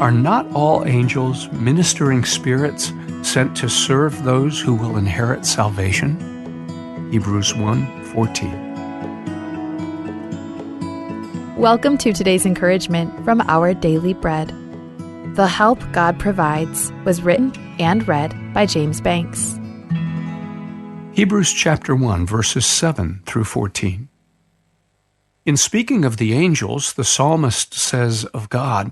Are not all angels ministering spirits sent to serve those who will inherit salvation? Hebrews 1:14. Welcome to today's encouragement from Our Daily Bread. The Help God Provides was written and read by James Banks. Hebrews chapter 1, verses 7 through 14. In speaking of the angels, the psalmist says of God,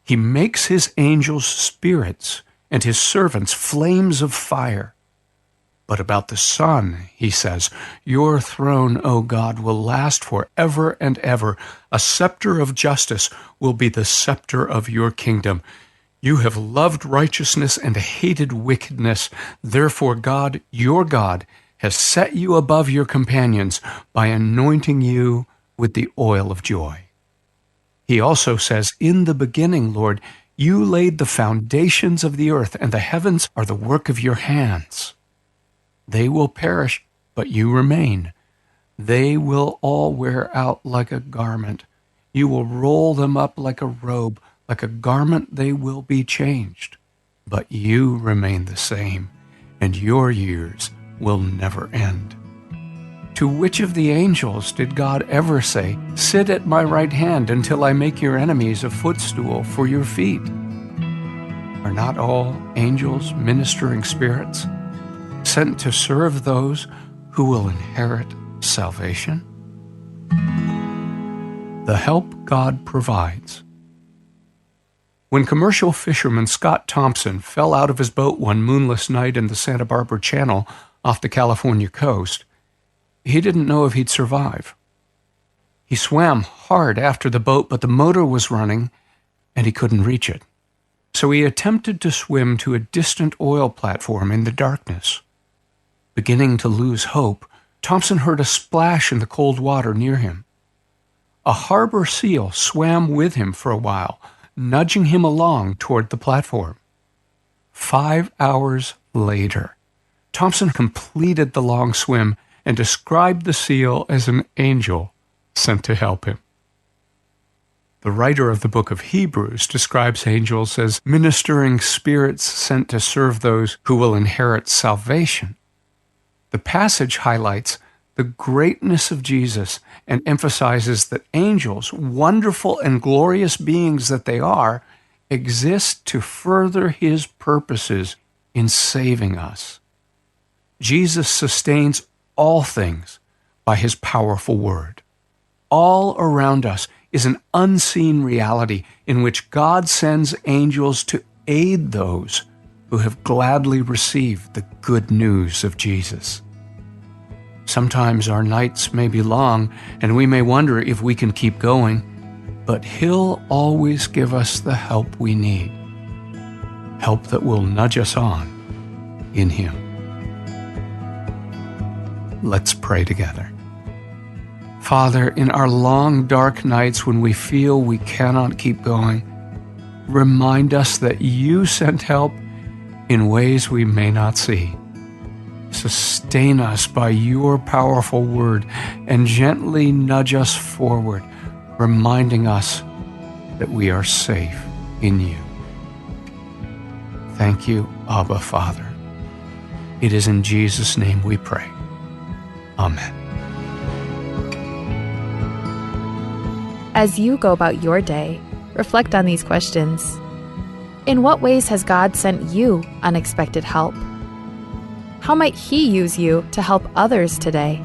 He makes His angels spirits and His servants flames of fire. But about the Son, he says, Your throne, O God, will last forever and ever. A scepter of justice will be the scepter of your kingdom. You have loved righteousness and hated wickedness. Therefore God, your God, has set you above your companions by anointing you with the oil of joy. He also says, In the beginning, Lord, you laid the foundations of the earth, and the heavens are the work of your hands. They will perish, but you remain. They will all wear out like a garment. You will roll them up like a robe. Like a garment they will be changed. But you remain the same, and your years will never end. To which of the angels did God ever say, Sit at my right hand until I make your enemies a footstool for your feet? Are not all angels ministering spirits sent to serve those who will inherit salvation? The help God provides. When commercial fisherman Scott Thompson fell out of his boat one moonless night in the Santa Barbara Channel off the California coast, he didn't know if he'd survive. He swam hard after the boat, but the motor was running and he couldn't reach it. So he attempted to swim to a distant oil platform in the darkness. Beginning to lose hope, Thompson heard a splash in the cold water near him. A harbor seal swam with him for a while, nudging him along toward the platform. 5 hours later, Thompson completed the long swim and described the seal as an angel sent to help him. The writer of the book of Hebrews describes angels as ministering spirits sent to serve those who will inherit salvation. The passage highlights the greatness of Jesus and emphasizes that angels, wonderful and glorious beings that they are, exist to further His purposes in saving us. Jesus sustains all things by His powerful word. All around us is an unseen reality in which God sends angels to aid those who have gladly received the good news of Jesus. Sometimes our nights may be long, and we may wonder if we can keep going, but He'll always give us the help we need, help that will nudge us on in Him. Let's pray together. Father, in our long, dark nights when we feel we cannot keep going, remind us that You sent help in ways we may not see. Sustain us by Your powerful word and gently nudge us forward, reminding us that we are safe in You. Thank You, Abba, Father. It is in Jesus' name we pray. Amen. As you go about your day, reflect on these questions. In what ways has God sent you unexpected help? How might He use you to help others today?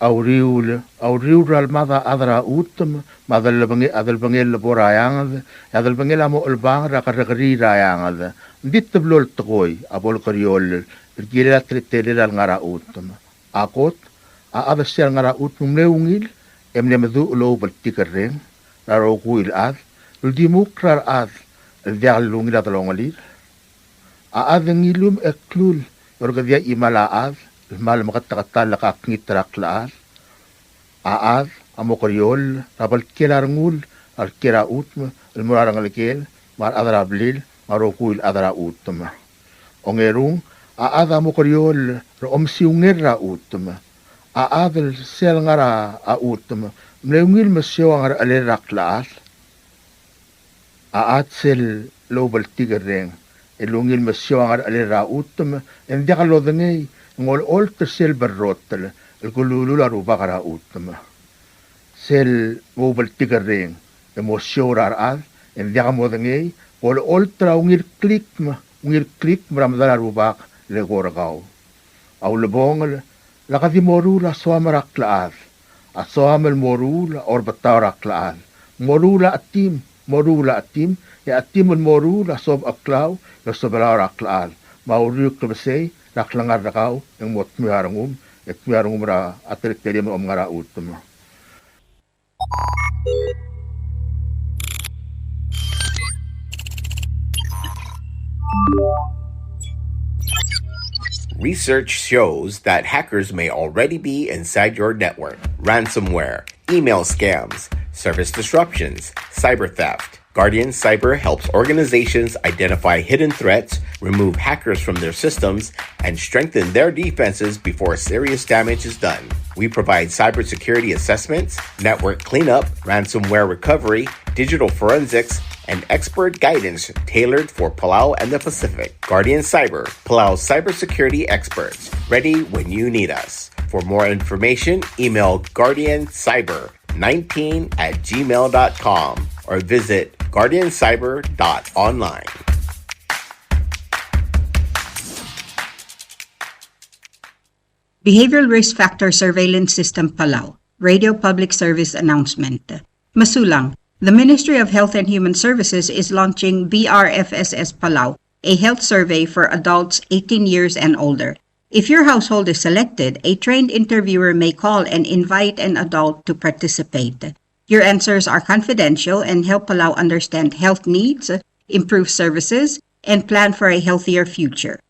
Auriural mother adra utum, mother adalbangel borayangad, adalbangela mo ulbang rakaragari rayangad, dit the blol toy, abol coriol, gila tritel ngara utum. Akot, a other sel ngara utum leungil, emnemedu low but ticker ring, raro kuil ad, uldimukrar ad, el lungil at longalir. A adengilum eklul, orgadia imala ad, mal makatakatal kakngitrak laad. Aad, amokoriol, rabal kelarngul, al kera utm, el murarang alkel, mar adra blil, marokuil adra utm. Ongerung, aada mo koryol, omsiungera utum. Aadal sel ngara utum, mleungil masyo ang alirak laas. Aat sel lobal tigereng, elungil masyo ang alira utum, en diakalodangay, ngol olter sel barrotel, el gululula rubakara utum. Sel lobal tigereng, emosyo raral, en diakamodangay, ngol oltra ungir klik maramdala rubak legoragaw. Au lebongel, lakadi morula soamarak laas, at soamel morula orbatarak laas, morula atim, ya atimon morula sob aklaw, ya sobalarak laas, mauruk lebesay, laklangar rakaw, yang mot miarangum, et miarangum ra atrik tedim ngara utum. Research shows that hackers may already be inside your network. Ransomware, email scams, service disruptions, cyber theft. Guardian Cyber helps organizations identify hidden threats, remove hackers from their systems, and strengthen their defenses before serious damage is done. We provide cybersecurity assessments, network cleanup, ransomware recovery, digital forensics, and expert guidance tailored for Palau and the Pacific. Guardian Cyber, Palau's cybersecurity experts, ready when you need us. For more information, email guardiancyber19@gmail.com or visit guardiancyber.online. Behavioral Risk Factor Surveillance System Palau, Radio Public Service Announcement. Masulang, the Ministry of Health and Human Services is launching BRFSS Palau, a health survey for adults 18 years and older. If your household is selected, a trained interviewer may call and invite an adult to participate. Your answers are confidential and help Palau understand health needs, improve services, and plan for a healthier future.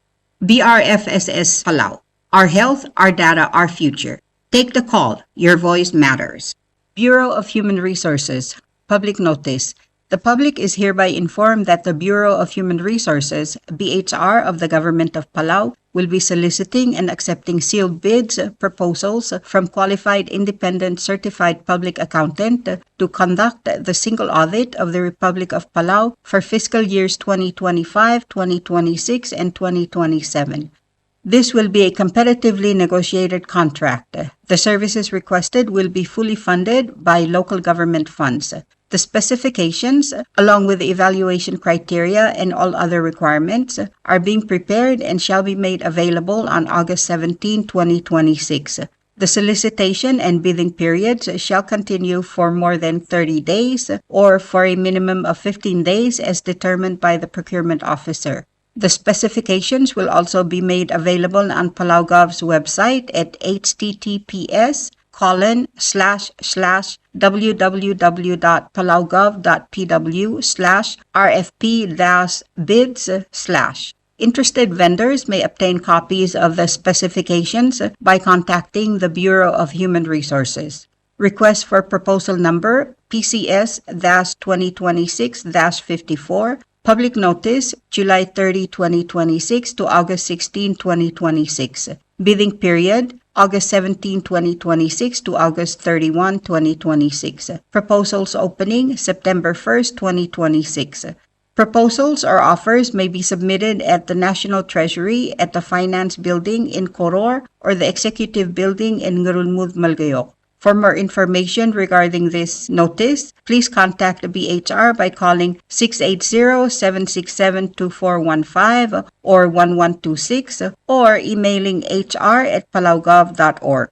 BRFSS Palau. Our health, our data, our future. Take the call. Your voice matters. Bureau of Human Resources. Public notice. The public is hereby informed that the Bureau of Human Resources, BHR of the Government of Palau, will be soliciting and accepting sealed bids, proposals from qualified independent certified public accountant to conduct the single audit of the Republic of Palau for fiscal years 2025, 2026, and 2027. This will be a competitively negotiated contract. The services requested will be fully funded by local government funds. The specifications, along with the evaluation criteria and all other requirements, are being prepared and shall be made available on August 17, 2026. The solicitation and bidding periods shall continue for more than 30 days or for a minimum of 15 days as determined by the procurement officer. The specifications will also be made available on PalauGov's website at https://www.palaugov.pw/rfp-bids/. Interested vendors may obtain copies of the specifications by contacting the Bureau of Human Resources. Request for proposal number PCS-2026-54. Public notice, July 30, 2026 to August 16, 2026. Bidding period, August 17, 2026 to August 31, 2026. Proposals opening, September 1st, 2026. Proposals or offers may be submitted at the National Treasury at the Finance Building in Koror or the Executive Building in Ngurulmud, Malgayok. For more information regarding this notice, please contact the BHR by calling 680-767-2415 or 1126 or emailing hr@palaugov.org.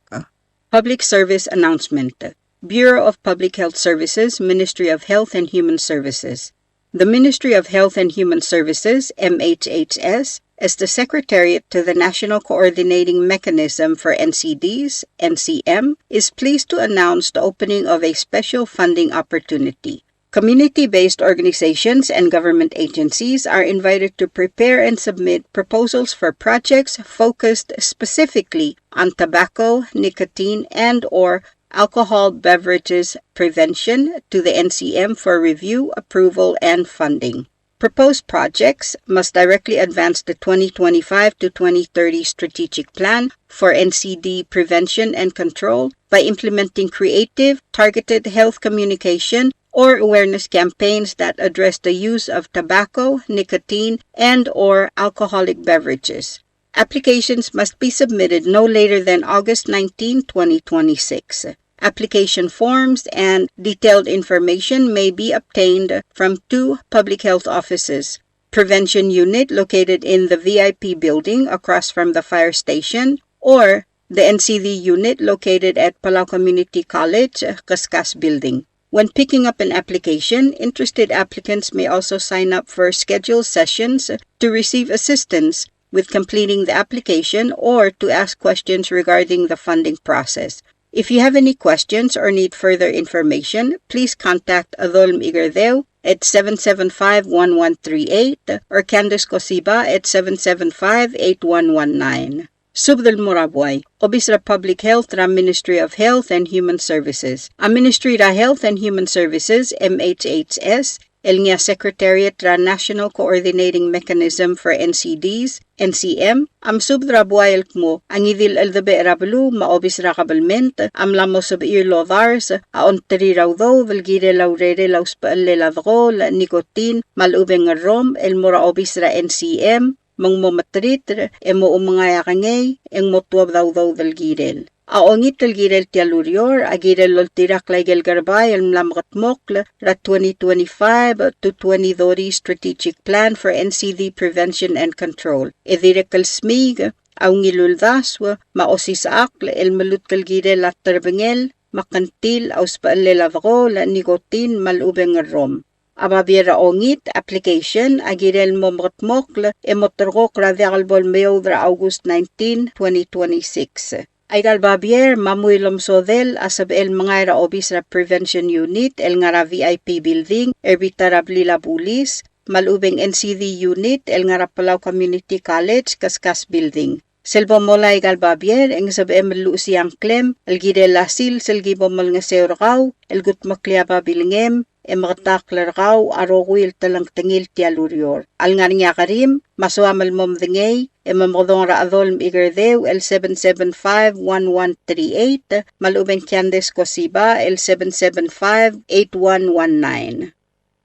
Public Service Announcement. Bureau of Public Health Services, Ministry of Health and Human Services. The Ministry of Health and Human Services, MHHS, as the Secretariat to the National Coordinating Mechanism for NCDs, NCM, is pleased to announce the opening of a special funding opportunity. Community-based organizations and government agencies are invited to prepare and submit proposals for projects focused specifically on tobacco, nicotine, and/or alcohol beverages prevention to the NCM for review, approval, and funding. Proposed projects must directly advance the 2025 to 2030 strategic plan for NCD prevention and control by implementing creative, targeted health communication or awareness campaigns that address the use of tobacco, nicotine, and/or alcoholic beverages. Applications must be submitted no later than August 19, 2026. Application forms and detailed information may be obtained from 2 public health offices: Prevention Unit located in the VIP building across from the fire station, or the NCD Unit located at Palau Community College, Kaskas Building. When picking up an application, interested applicants may also sign up for scheduled sessions to receive assistance with completing the application or to ask questions regarding the funding process. If you have any questions or need further information, please contact Adolm Igardeo at 775-1138 or Candice Cosiba at 775-8119. Subdal Murabuay, Obis ra Public Health ra Ministry of Health and Human Services. Ang Ministry ra Health and Human Services, MHHS, el nga Secretariat ra National Coordinating Mechanism for NCDs, NCM, am subdra buayel mo, ang idil eldabe rabelu, maobis ra kabalment, am lamos sub irlovars, aon teri raw daw, valgire laurere laus paalle lavro, la nikotin, malubeng rom, el mura obis ra NCM, mang momatrit, emo umangaya kangay, eng motuab daw dalgirel. Aongit talgirel tialurior, agirel loltirak laigel garbay, el mlamkatmokl, ra 2025 to 2030 Strategic Plan for NCD Prevention and Control. Edirekal smig, aungilulvaswa, maosisakl, el malut kalgirel at terbengel, makantil, auspaalle lavro, la nikotin, malubeng rom. Ababiera ongit, application, agirel momratmokl, emotorgok radialbol meodra August 19, 2026. Aigal babier, mamuilom sodel, asab el mga obis ra Prevention Unit, el nga ra VIP Building, erbita ra blila bulis, malubeng NCD Unit, el nga ra Palau Community College, Kaskas Building. Selbo mola igal babier, eng sab emelu siyang klem, el gide lasil, selgibo mal nga seurgaw, el gut maklia babilngem, emagtaklargaw, arogwil talang tengil tialurior. Al nga niya karim, masuamal mom dengay, emamodong ra adolm igardeo, el 775-1138, malubeng Candice Cosiba, el 775-8119.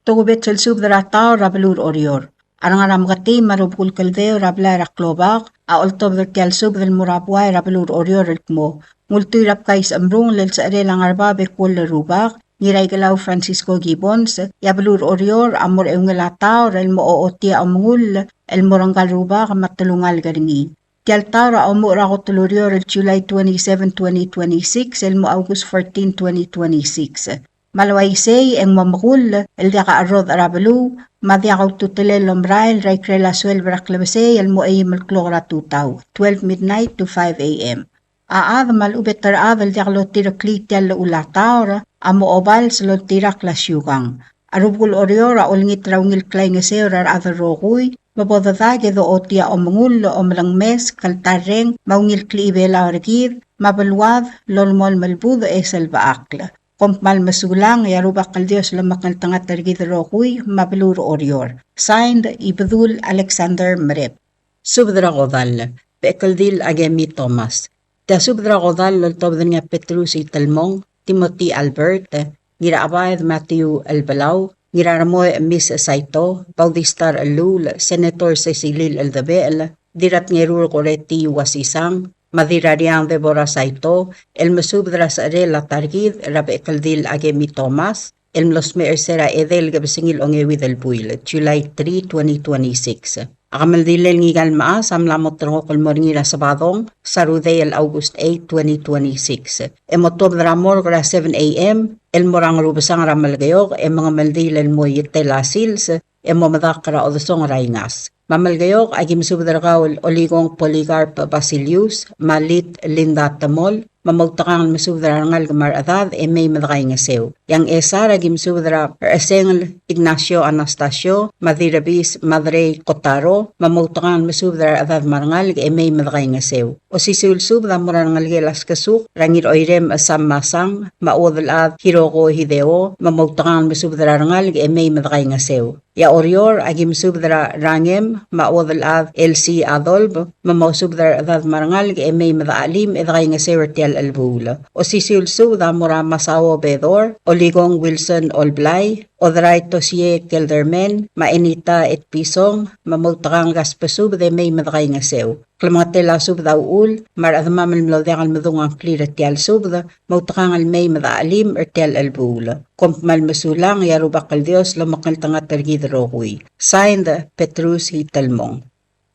Tugubet sel subdarataw rabalur orior. Arang aramgati marubkul kaldeo rabla raklobak, aoltob del sub del murabway rabalur orior mo. Multu rap kais amrung lel sa arelang arbabe kul rubak, Elbelau Francisco Gibbons, yabalur orior amor eungelataw rel mo ootia amngul, el morangal rubak matulungal garingi. Tialtaw ra amor ako tulurior el July 27, 2026, el mo August 14, 2026. Malwaisay ang mamakul, el daka arrod arabalu, madiakaw tutelel lombrail, raikrela suel braklabasay, el mo ay malklora tutaw, 12 midnight to 5 a.m. Aad malubet taraad el diaklo tiraklit yal ulatawra, amo obal sa tirak lasyukang. Arubul oriora ulngit raungil klay nga seurar atharokuy, mabodadage do otia omangul o malang mes, kaltareng, maungil kliibela orgir, mabalwad, lolmol malbudo esal baakla. Kompmal masulang, yarubak kaldios lamakal tangat targid rokuy, mabalur orior. Signed, Ibadul Alexander Marep. Subdra Godal, Bechekldil Akemi Thomas. Ta subdra Godal loltob nga Petrus Talmong, Timothy Albert, ngira abayad Matthew Elbelau, ngira ramoy Miss Saito, Baudistar Alul, Senator Cecilil Eldabel, dirat ngerur koreti wasisang, Madirariang Deborah Saito, el masubdra sa arela targid, Bechekldil Akemi Thomas, el mlosme ersera edel gabasingil ongewi del buil, July 3, 2026. Akamaldilel ngigal maas amlamot trangokol moringira sabadong, sarude el August 8, 2026. Emotob dramor gra 7 a.m., el morang rubasang ramalgayog, mga maldilel mo yitelasils, mamadakra o dosong raingas. Mamalgayog agim subdargaw oligong Polycarp Basilius, Malit Linda Tamol, mamagtakang masubdarangal gamar adad may madakay nga sew. Yang esar agim subdara Ersengal Ignacio Anastasio, Madirabis Madre Kotaro, mamagtakang masubdara adad marangal may madakay nga sew. O sisul subda marangal gelas kasuk, rangir oirem asam masang, maudalad Hiroko Hideo, mamagtakang masubdarangal may madakay nga sew. Ya orior agim subdra rangem mawadal ad LC adolb mamosubdra adad marangal ge emay madaalim edray nga sewertial albula. O sisulsu da mura masawo bedor, oligong Wilson Olblay, Odray Tosye Keldermen, Mainita et Pisong, Mamutang Gaspasub de may madray nga sew. Klamatela sub daw ul, mar admamal mlodegal madungang klira tial subda, mautangal may madaalim er tial albula. Kompmal masulang yarubakal Dios lamakal tanga tergidrohui. Signed Petrus Hitalmong.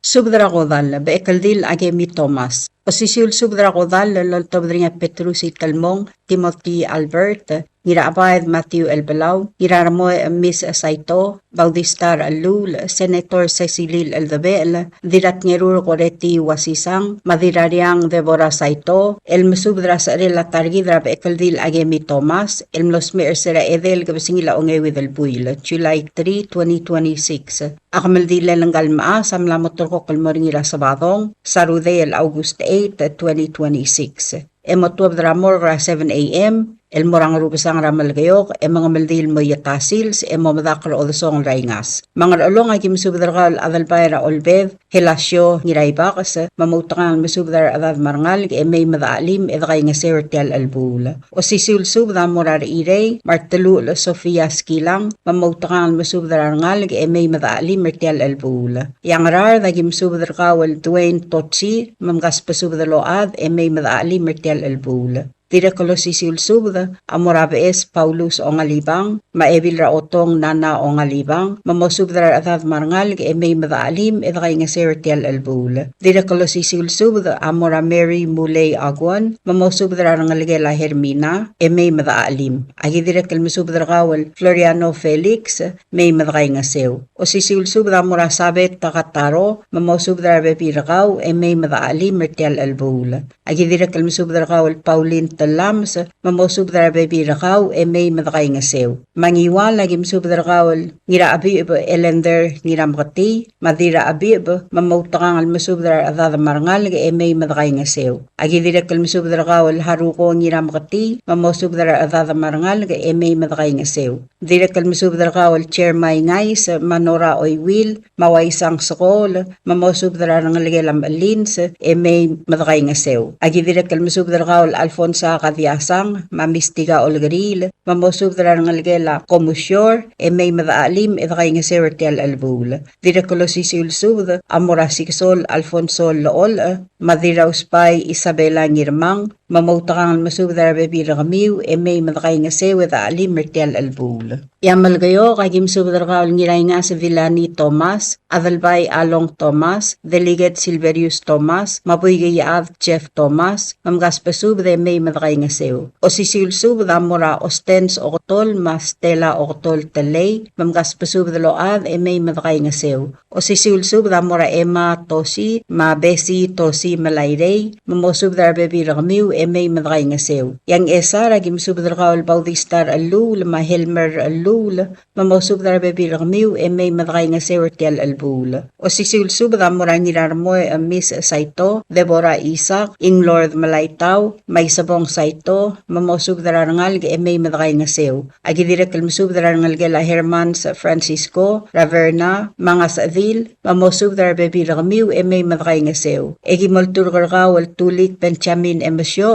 Subdra Godal, Bechekldil Akemi Thomas. Posisyul subdra Godal, loltobdringa Petrus Hitalmong, Timothy Albert, Iraabad Matthew Elbelau, Iraramoy Miss Saito, Baudistar Alul, Senator Cecilil Aldabel, Dirat Ngerur Koreti Wasisang, Madirariang Deborah Saito, El Mesubdra Sarela Targidra Bechekldil Akemi Thomas, El Mlosmer Sera Edel Gabasingila Ongewi del Buil, July 3, 2026. Akamaldila Langgal Maa, Samla Motor ko Kalmoringira Sabadong, Sarudel August 8, 2026. Emotwab Dramor 7 a.m. El morang rubasang ramalgayok, mga maldil mo yatasils, mamadakal o dasong raingas. Mga along ay kimsubdargal adalbayra olbev, helasyo ngiraybakas, mamutangan masubdar adad marangal, may madaalim edakay nga sewertial albula. O sisulsub da morar irey, martelul Sofia Skilang, mamutangan masubdar arangal, may madaalim ertial albula. Yang rar da kimsubdarkawal Dwayne Totsi, mamgaspasubdaload, may madaalim ertial albula. Direkolo sisulsubda, amorabees Paulus ongalibang, maebil raotong nana ongalibang, mamosubdra atad marangal may madaalim edakay nga sewertial albula. Direkolo sisulsubda, amora Mary Muley Agwan, mamosubdra rangaligela Hermina, may madaalim. Agi direkal masubdra kawal Floriano Felix, may madakay nga sew. O sisulsubda amora Sabet Takataro, mamosubdra bepirakaw, may madaalim mertial albula. Agi direkal masubdra kawal Pauline Talams, mamosubdra bebirakaw, may madakay nga sew. Mangiwal, nagim subdrakawal, ngira abib, elender, ngira makati, madira abib, mamautakang almasubdra adada marangal, may madakay nga sew. Agi direk almasubdrakawal, haruko ngira makati, mamosubdra adada marangal, may madakay nga sew. Direk almasubdrakawal, chair may ngais, manora oywil, mawaisang sokol, mamosubdra rangalgelam alins, may madakay nga sew. Agi direk almasubdrakawal, Alfonso Kadiasang, mamistiga olgaril, mamosubdra ngalgela komusyor, may madaalim edakay nga sewertial albul. Direkolo sisulsud, amora siksol Alfonso Lool, madiraw spy Isabela Ngirmang, mamautakang masubdra bebira kamiw, may madakay nga sewed alim mertial albul. Yamal gayo, kagim subdra kaol ngiray nga sa Villani Thomas, adalbay Along Thomas, Delegate Silverius Thomas, mabuygayad Jeff Thomas, mamgaspasubde may madakay nga sew. O sisulsub damura Ostens Okotol, Mastela Okotol Talay, mamgaspasubde load, may madakay nga sew. O sisulsub damura Emma Tosi, Mabesi Tosi Malayrey, mamosubdra bebira kamiw, may madakay nga sew. Yang esa, ragim subdra kaol Baudistar Alul, Mahelmer Alul, mamosubdra bebira kamiw, may madakay nga sewertial albul. O sisulsub damura nirarmoy Miss Saito, Deborah Isaac, Ing Lord Malaytaw, may sabong Saito, mamosubdra rangal, may madakay nga sew. Agidirek almusubdra rangal gela Herman Francisco, Raverna, mga Sadil, mamosubdra bebira kamiw, may madakay nga sew. Egimoltur karkawal Tulik Benjamin Emasyol,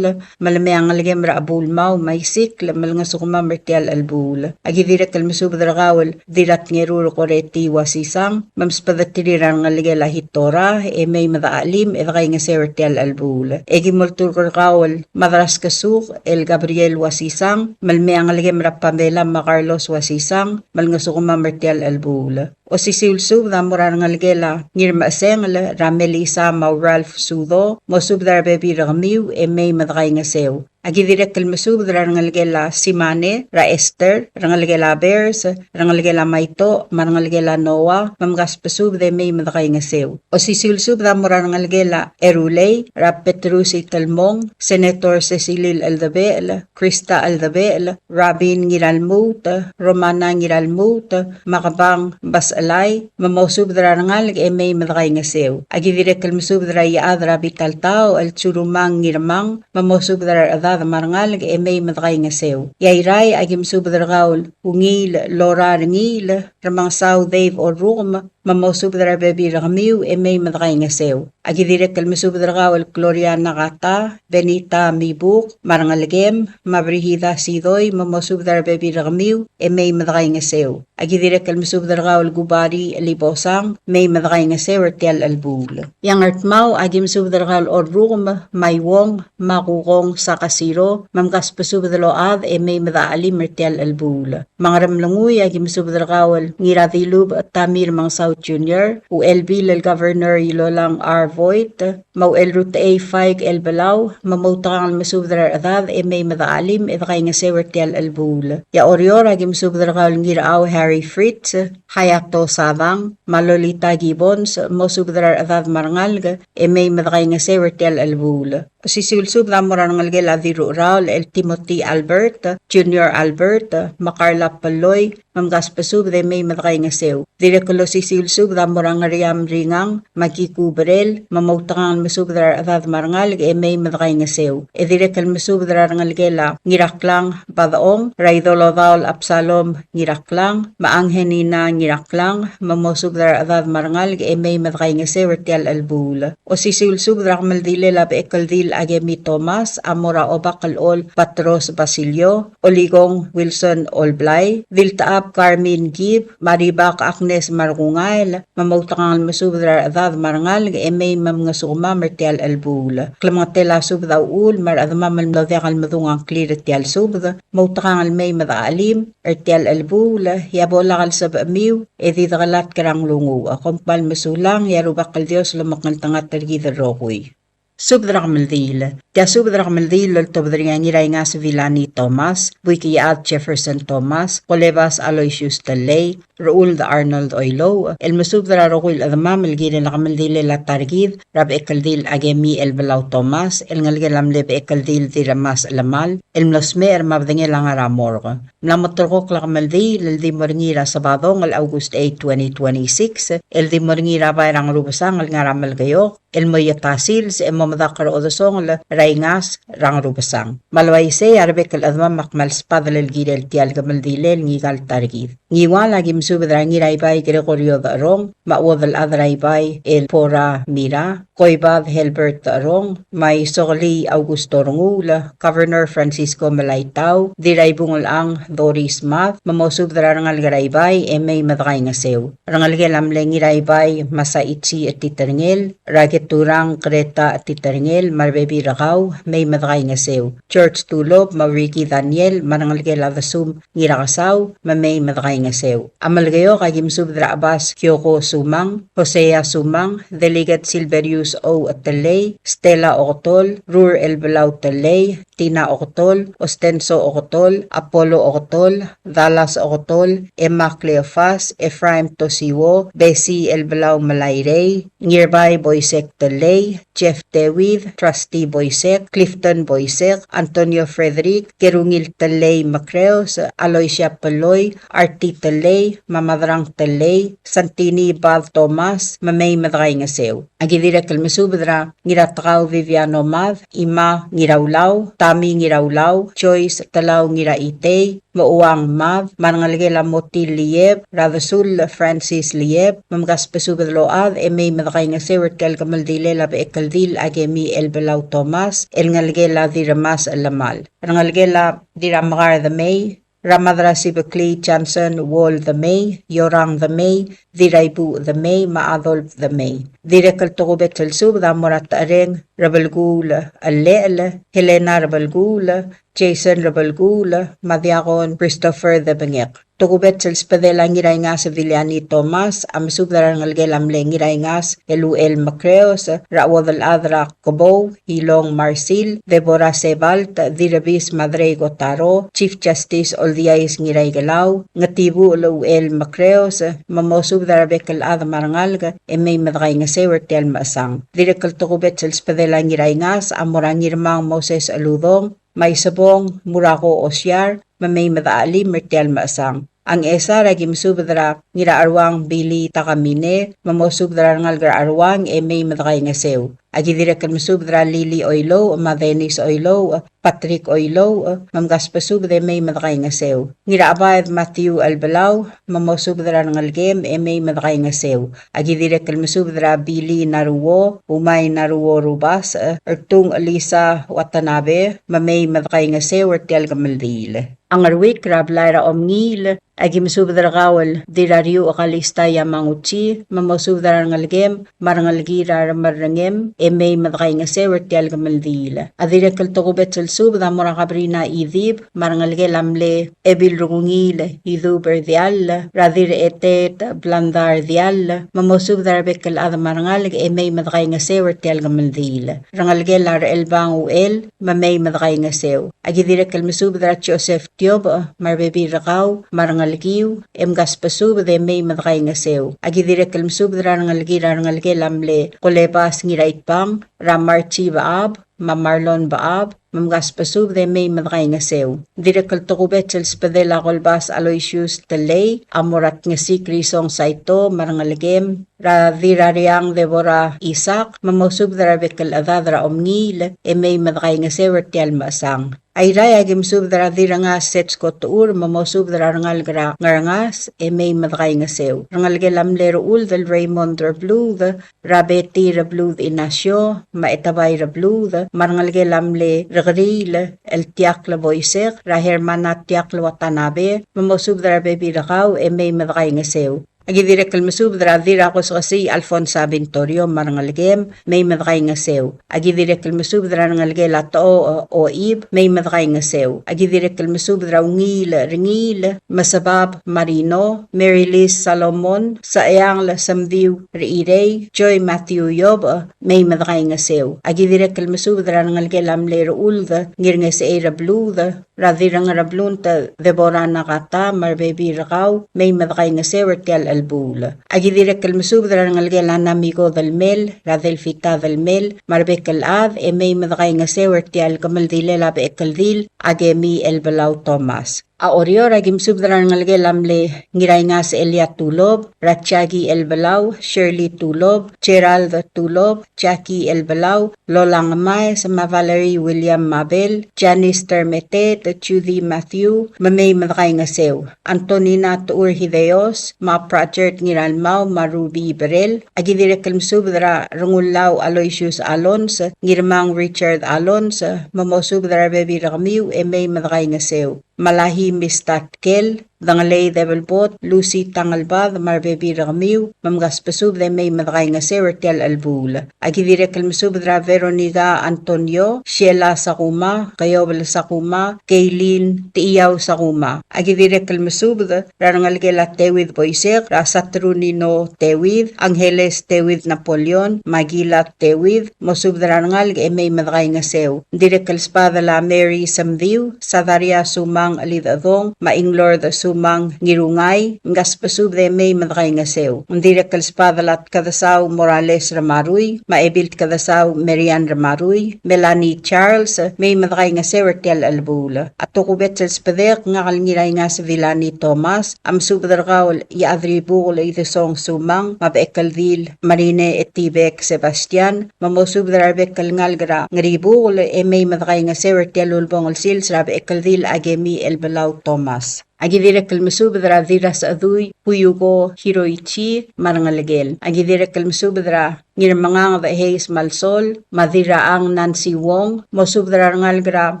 malamang alagem raabulmaw, may sikl, malanga sukuma mertial albul. Agidirek almusubdra kawal dirat ngeruro koreti wasisang, mamspadatiriran ngaligela hitora, may madaalim, edakay nga sewertial albul. Egimoltur karkawal Madras Kasuk, El Gabriel Wasisang, malmeang aligem rapamela Macarlos Wasisang, malanga sukuma mertial albul. O sisulsub damura ngaligela ngirma sengl, Ramelisa Mau Ralph Sudo, mosubdar bebira kamiw, may madakay nga sew. Agidirek kalmasubdra rangaligela Simane, Ra Esther, rangaligela Bears, rangaligela Maito, marangaligela Noah, mamgaspasubde may madakay nga sew. O sisulsub damura rangaligela Erulay, Ra Petrusi Talmong, Senator Cecilil Aldabel, Krista Aldabel, Rabin Ngiralmut, Romana Ngiralmut, Makabang Basalay, mamosubdra rangalig may madakay nga sew. Agidirek kalmasubdra yaad Rabi Taltao, El Churumang Ngirmang, mamosubdra adad adad marangal e may madray nga sew. Yairay agim subdragaul ungil lora ngil ramang saw Dave o room mamosubdra bebi ramiu e may madray nga sew. Agi direk kalmusubdragaul Gloria Nakata Benita Mibuk marangalgem mabrihida sidoy mamosubdra bebi ramiu e may madray nga sew. Agi direk kalmusubdragaul Gubari Libosang may madray nga sew tial albul. Yang artmau agim subdragal o room maywong makukong sa kasiro mamkas pasubdaload e may madaalim mertial albul. Mga ramlanguy agim subdragal ngiradilub at tamir mang South Junior u LB lal Governor Ilolang R. Voigt mau el Route A5 Elbelau mamautakang masubdrar adad e may madaalim e kay nga sewertial albul. Ya orior agim subdragal ngiraaw Harry Fritz Hayato Sabang Malolita Gibbons mosubdrar adad marangal e may madakay nga sewertial albul. Sisulsub na mura ng algel Adiro Raul El Timothy Albert Junior Albert Macarla Paloy mamgas pasub de may madakay nga sew. Direkulo sisulsub na mura ng Riam Ringang Magkikubrel mamautangan masubdrar adad marangal e may madakay nga sew. E direkal masubdrar ng algela Ngiraklang Badaong Raidolo Daul Absalom Ngiraklang Maanghenina Ngiraklang mamosubdrar adad marangal e may madakay nga sewertial albul. O sisulsub na kamaldile la Bechekldil Akemi Thomas Amora Obakalol Patros Basilio Oligong Wilson Olblay Viltaap Carmen Gib Maribak Agnes Marungail mamautangan masubdrar adad marangal e may mga suma mertial albul. Klamatela subdaul mar admamal mlodekal madungang kliretial subda mautakangal may madaalim ertial albul yabolakal sa bamiw e didakalat karang lungu akompal masulang yarubakal Dios lumakal tangat tergida rokoy. Subdrak Maldil. Tia subdrak Maldil lol tobdringa ngiray nga sa Villani Thomas, Buikiat Jefferson Thomas, Colebas Aloysius Talay, Raul de Arnold Oilo, El Masubdra Roquil Adama, Melgire la Maldile la Targid, Rab Ekaldil Agemi Elbelau Thomas, El Ngalgelamle Ekaldil di Ramas Lamal, El Mlosme Mabdenge lang Aramorgo. Mlamotorok la Maldil, El di Moringira Sabadong, El August 8, 2026, El di Moringira Bayrang Rubasang, El Ngaramal Gayok, El Moyatasil, Se Momadakar Odosong, El Raingas, Rang Rubasang. Malwaise, Arbek El Adma Makmal Spadal El Gidel Tial Gamaldile, Ngigal Targid. Ngiwala Gim Subdra Ngiraybay Gregorio Darong, Mawadal Adraybay El Pora Mira, Koybad Helbert Darong, May Sokli Augusto Rongula, Governor Francisco Malaytao, Diray Bungol Ang Doris Math, Mamosubdra Rangal Garaybay, May Madray nga Sew. Rangal Gelamle Ngiraybay, Masaitsi at Titarngel, Rageturang Kreta at Titarngel, Marbebi Rakaw, May Madray nga Sew. Church Tulob, Mauriki Daniel, Marangal Gelavasum, Ngirakasaw, Mamay Madray nga Sew. Amalgayo kagim Subdra Abbas Kyoko Sumang, Hosea Sumang, Delegate Silverius O. Talay, Stella Ocotol, Rur Elbelau Talay, Tina Ocotol, Ostenso Ocotol, Apollo Ocotol, Dallas Ocotol, Emma Cleofas, Ephraim Tosiwo, Bessie Elbelau Malayrey, Nearby Boysek Talay, Jeff Dewith, Trustee Boysek, Clifton Boysek, Antonio Frederick, Kerungil Talay Macreos, Aloysia Paloy, Artie Talay, Mamadrang Talay, Santini Bav Thomas, Mamay Madray nga Sew. Agidira kalmasubdra, Ngiratakaw Viviano Math, Ima Ngirawlaw, Tami Ngirawlaw, Choice Talaw Ngiraitay, Mauwang Mav, Marangalgela Motil Lieb, Radasul Francis Lieb, Mamgas Pasubadload, May Madray nga Sew, Erkel Kamaldile la Bechekldil Akemi Elbelau Thomas, El Ngalgela di Ramas Lamal. Rangalgela di Ramagar the May, Ramadra Sibakli Johnson Wall the May, Yorang the May, Diraibu the May, Maadolf the May. Direkal Tokubet Sub, Damorat Areng, Rabalgul Alel, Helena Rabalgul, Jason Rabalgul, Madiakon Christopher the Bangek. Tokubet Spadela Ngiray nga sa Villani Thomas, Amsubdaran Ngalgelamle Ngiray ngas, Eluel Macreos, Rawadal Adra Cobo, Hilong Marcil, Deborah Sebalt, Dirabis Madre Gotaro, Chief Justice Oldiais Ngiray Galaw, Ngatibu Eluel Macreos, Mamosubdara Bekal Adha Marangalga, May Madray nga Sewer Tel Maasang. Direkal Tokubet Spadela Ngiray ngas, Amorangirmang Moses Aludong, May Sabong, Murako Osyar, Mamay Madaalim Mertial Maasang. Ang esa ragim subdra ngira arwang Bili Takamine, mamosubdra ngalgar arwang May Madray nga Sew. Agidire kalmasubdra Lily Oilo, Madenis Oilo, Patrick Oilo, mamgaspasubde may madakay nga sew. Ngira abayad Matthew Elbelau, mamosubdra ng algem may madakay nga sew. Agidire kalmasubdra Billy Naruo, Umay Naruo Rubas, Ertung Alisa Watanabe, mamay madakay nga sew ertial gamaldile. Ang arwik rablaira omngil, agi masubdara kawal dirariu akalista yamanguchi, mamosubdara ngalgem, marangalgira marangem, may madakay nga sewer tial gamaldila. Adire kaltokubet sub da morakabrina idib, marangalge lamle, ebil rungil, iduber dial, radire etet, blandar dial, mamosubdara bekal ada marangalge, may madakay nga sewer tial gamaldila. Rangalge lar elbang uel, mamay madakay nga sew. Agi dire kalmasubdara Joseph Tiob, marbebi rakaw, marangalgiw, gaspasub de may madakay nga sew. Agi dire kalmasubdara rangalge lamle, kolepas ngiraitpang, ramarchi baab, mamarlon baab, mamgaspasub de may madakay nga sew. Dire kaltokubet sel spadela kolbas Aloysius Talay, amorat nga si Krisong Saito, marangalgem, radirariang Deborah Isak, mamosub darabekal adadra omngil, may madakay nga sew ertial maasang. Ay raya gimsub dara dira nga sets ko tuur mamosub dara rangal gra ngarangas may madakay nga sew. Rangal gelam lero ul del Raymond Rebluth, Rabeti Rebluth Inasyo, Maetabay Rebluth, marangal gelam le regril el tiakla boysek, ra hermana tiakla watanabe, mamosub dara bebi rakaw may madakay nga sew. Agidire kalmasub dara dira ko sa kasi Alfonso Bintorio marangalgem may madakay nga sew. Agidire kalmasub dara ngalge lato o ib may madakay nga sew. Agidire kalmasub dara ringil masabab Marino, Mary Liz Salomon, Saayang la Samdiw Reirey, Joy Matthew Yob may madakay nga sew. Agidire kalmasub dara ngalge lamle ulda ngir nga sa era bluda radira nga rablunta Deborah nakata marbebi rakaw may madakay nga sew ertial albula. Agidire kalmasub dara ngalge lanamigo del mel, radel fita del mel, marbekal ad may madakay nga sew ertial kamaldile labe ekaldil, Akemi Elbelau Thomas. Aorior agim subdran ngalge lamle ngiray nga sa Elia Tulob, Ratchagi Elbelau, Shirley Tulob, Gerald Tulob, Jackie Elbelau, Lolang May, sama Valerie William Mabel, Janice Termete, Judy Matthew, mamay madakay nga sew. Antonina Tuur Hideos, ma Project Ngiralmao, Marubi Berel, agidire kalmsubdra Rungulaw Aloysius Alons, ngirmang Richard Alons, mamosubdra Bebi Rakamiw, may madakay nga sew. Malahi Mistatkel, Dangalay Develbot, Lucy Tangalbad, Marbebi Rakamiw, mamgaspasub de may madakay nga sew ertial albula. Agidire kalmasubdra Veronica Antonio, Sheila Sakuma, Kayobel Sakuma, Kaylin Tiyaw Sakuma. Agidire kalmasubdra rangalgela Tewid Boysek, Rasatrunino Tewid, Angeles Tewid Napoleon, Magila Tewid, mosubdra rangalg may madakay nga sew. Dire kalspada la Mary Samdiw, Sadaria Sumang Alidadong, Maing Lord Sumang Ngirungay, ngaspasub de may madakay nga sew. Ndire kalspadalat kadasaw Morales Ramaruy, maebilt kadasaw Marian Ramaruy, Melanie Charles, may madakay nga sew ertial albula. At tukubet sa spadek nga kalngiray nga sa Villani Thomas, am subdarkaw yaadribukol itesong Sumang, Bechekldil, Marine Etibek Sebastian, mamosubdarbek kalngalgra, ngaribukol may madakay nga sew ertial ulbong sils, Bechekldil Akemi Elbelau Thomas. Agidire kalmasubdra dira sa aduy, Huyugo Hiroichi, marangalagel. Agidire kalmasubdra ngirmangang da Hayes Malsol, madira ang Nancy Wong, mosubdra ngalgra